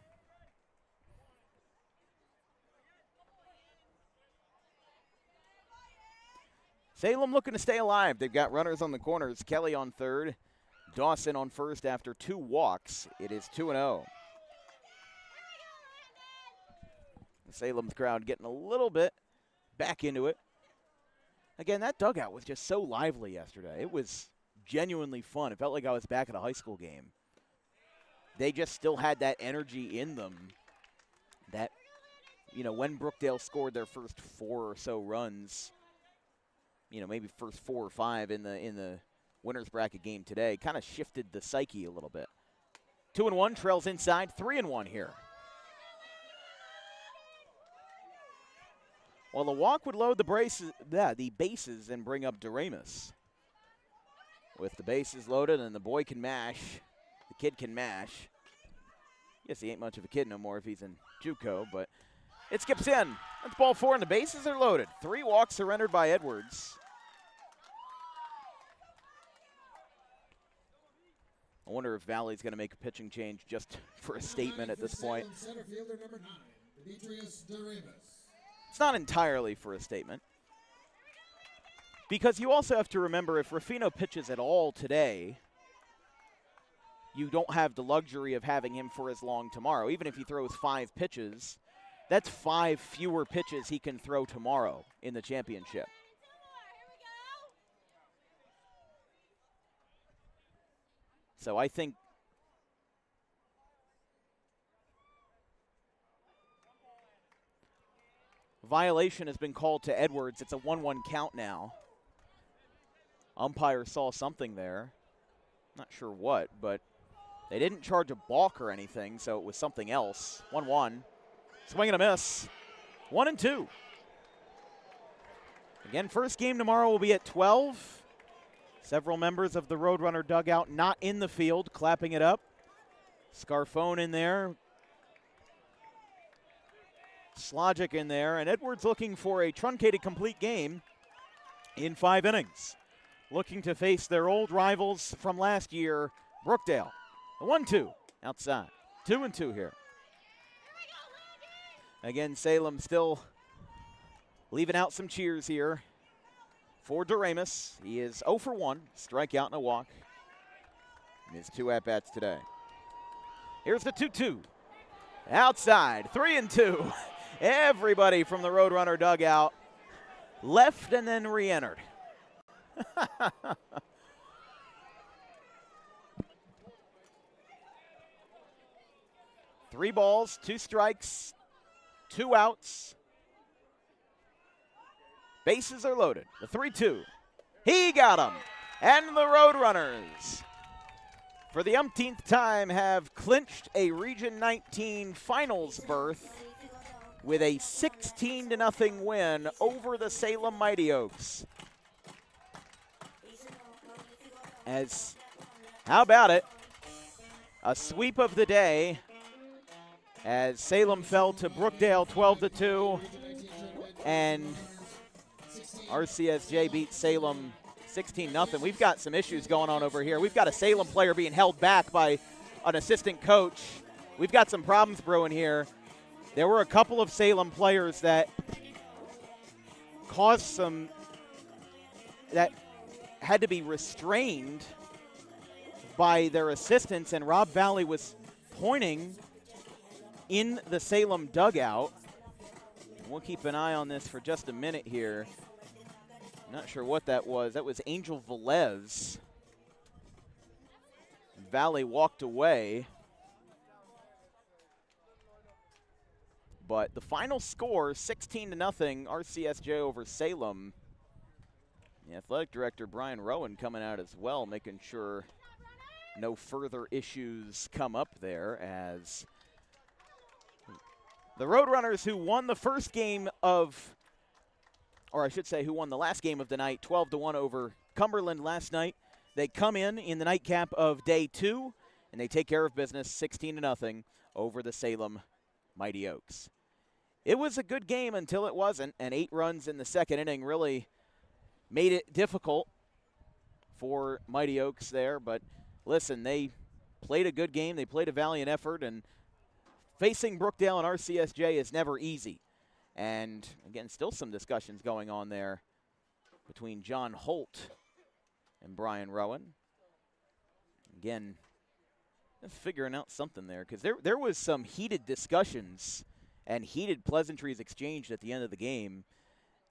Salem looking to stay alive. They've got runners on the corners. Kelly on third. Dawson on first after 2 walks. It is 2-0. The Salem's crowd getting a little bit back into it. Again, that dugout was just so lively yesterday. It was genuinely fun. It felt like I was back at a high school game. They just still had that energy in them that, you know, when Brookdale scored their first 4 or so runs, you know, maybe first 4 or 5 in the winner's bracket game today, kind of shifted the psyche a little bit. 2-1, trails inside, 3-1 here. Well, the walk would load the bases and bring up Doremus. With the bases loaded and the boy can mash, the kid can mash. Guess he ain't much of a kid no more if he's in JUCO, but it skips in. That's ball 4 and the bases are loaded. 3 walks surrendered by Edwards. I wonder if Valley's going to make a pitching change just for a statement at this point. Center fielder number 9, Demetrius Doremus. It's not entirely for a statement. Because you also have to remember if Ruffino pitches at all today, you don't have the luxury of having him for as long tomorrow. Even if he throws 5 pitches, that's 5 fewer pitches he can throw tomorrow in the championship. So I think violation has been called to Edwards. It's a 1-1 count now. Umpire saw something there. Not sure what, but they didn't charge a balk or anything, so it was something else. 1-1. Swing and a miss. 1-2. Again, first game tomorrow will be at 12. Several members of the Roadrunner dugout not in the field, clapping it up. Scarfone in there. Slogic in there. And Edwards looking for a truncated complete game in 5 innings. Looking to face their old rivals from last year, Brookdale. The 1-2 outside. 2-2 here. Again, Salem still leaving out some cheers here for Doremus. He is 0 for 1, strikeout and a walk in his 2 at-bats today. Here's the 2-2. Outside, 3-2. Everybody from the Roadrunner dugout left and then re-entered. 3 balls, 2 strikes, 2 outs. Bases are loaded. The 3-2. He got him. And the Roadrunners, for the umpteenth time, have clinched a Region 19 finals berth with a 16-0 win over the Salem Mighty Oaks. How about it? A sweep of the day as Salem fell to Brookdale 12-2, and RCSJ beat Salem 16-0. We've got some issues going on over here. We've got a Salem player being held back by an assistant coach. We've got some problems brewing here. There were a couple of Salem players that that had to be restrained by their assistants, and Rob Valley was pointing in the Salem dugout. We'll keep an eye on this for just a minute here. Not sure what that was. That was Angel Velez. Valley walked away. But the final score, 16-0, RCSJ over Salem. The athletic director, Brian Rowan, coming out as well, making sure no further issues come up there, as the Roadrunners, who won the first game of, or I should say who won the last game of the night, 12-1 over Cumberland last night. They come in the nightcap of day 2, and they take care of business 16-0 over the Salem Mighty Oaks. It was a good game until it wasn't, and 8 runs in the second inning really made it difficult for Mighty Oaks there. But listen, they played a good game. They played a valiant effort, and facing Brookdale and RCSJ is never easy. And again, still some discussions going on there between John Holt and Brian Rowan. Again, figuring out something there, because there was some heated discussions and heated pleasantries exchanged at the end of the game,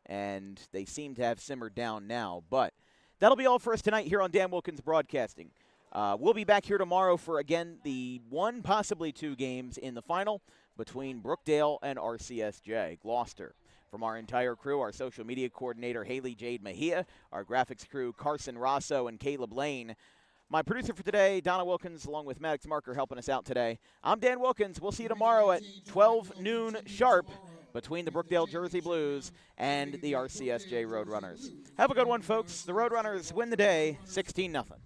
and they seem to have simmered down now. But that'll be all for us tonight here on Dan Wilkins Broadcasting. We'll be back here tomorrow for, again, the 1, possibly 2 games in the final between Brookdale and RCSJ-Gloucester. From our entire crew, our social media coordinator, Haley Jade Mejia, our graphics crew, Carson Rosso and Caleb Lane, my producer for today, Donna Wilkins, along with Maddox Marker helping us out today. I'm Dan Wilkins. We'll see you tomorrow at 12 noon sharp between the Brookdale Jersey Blues and the RCSJ Roadrunners. Have a good one, folks. The Roadrunners win the day 16-0.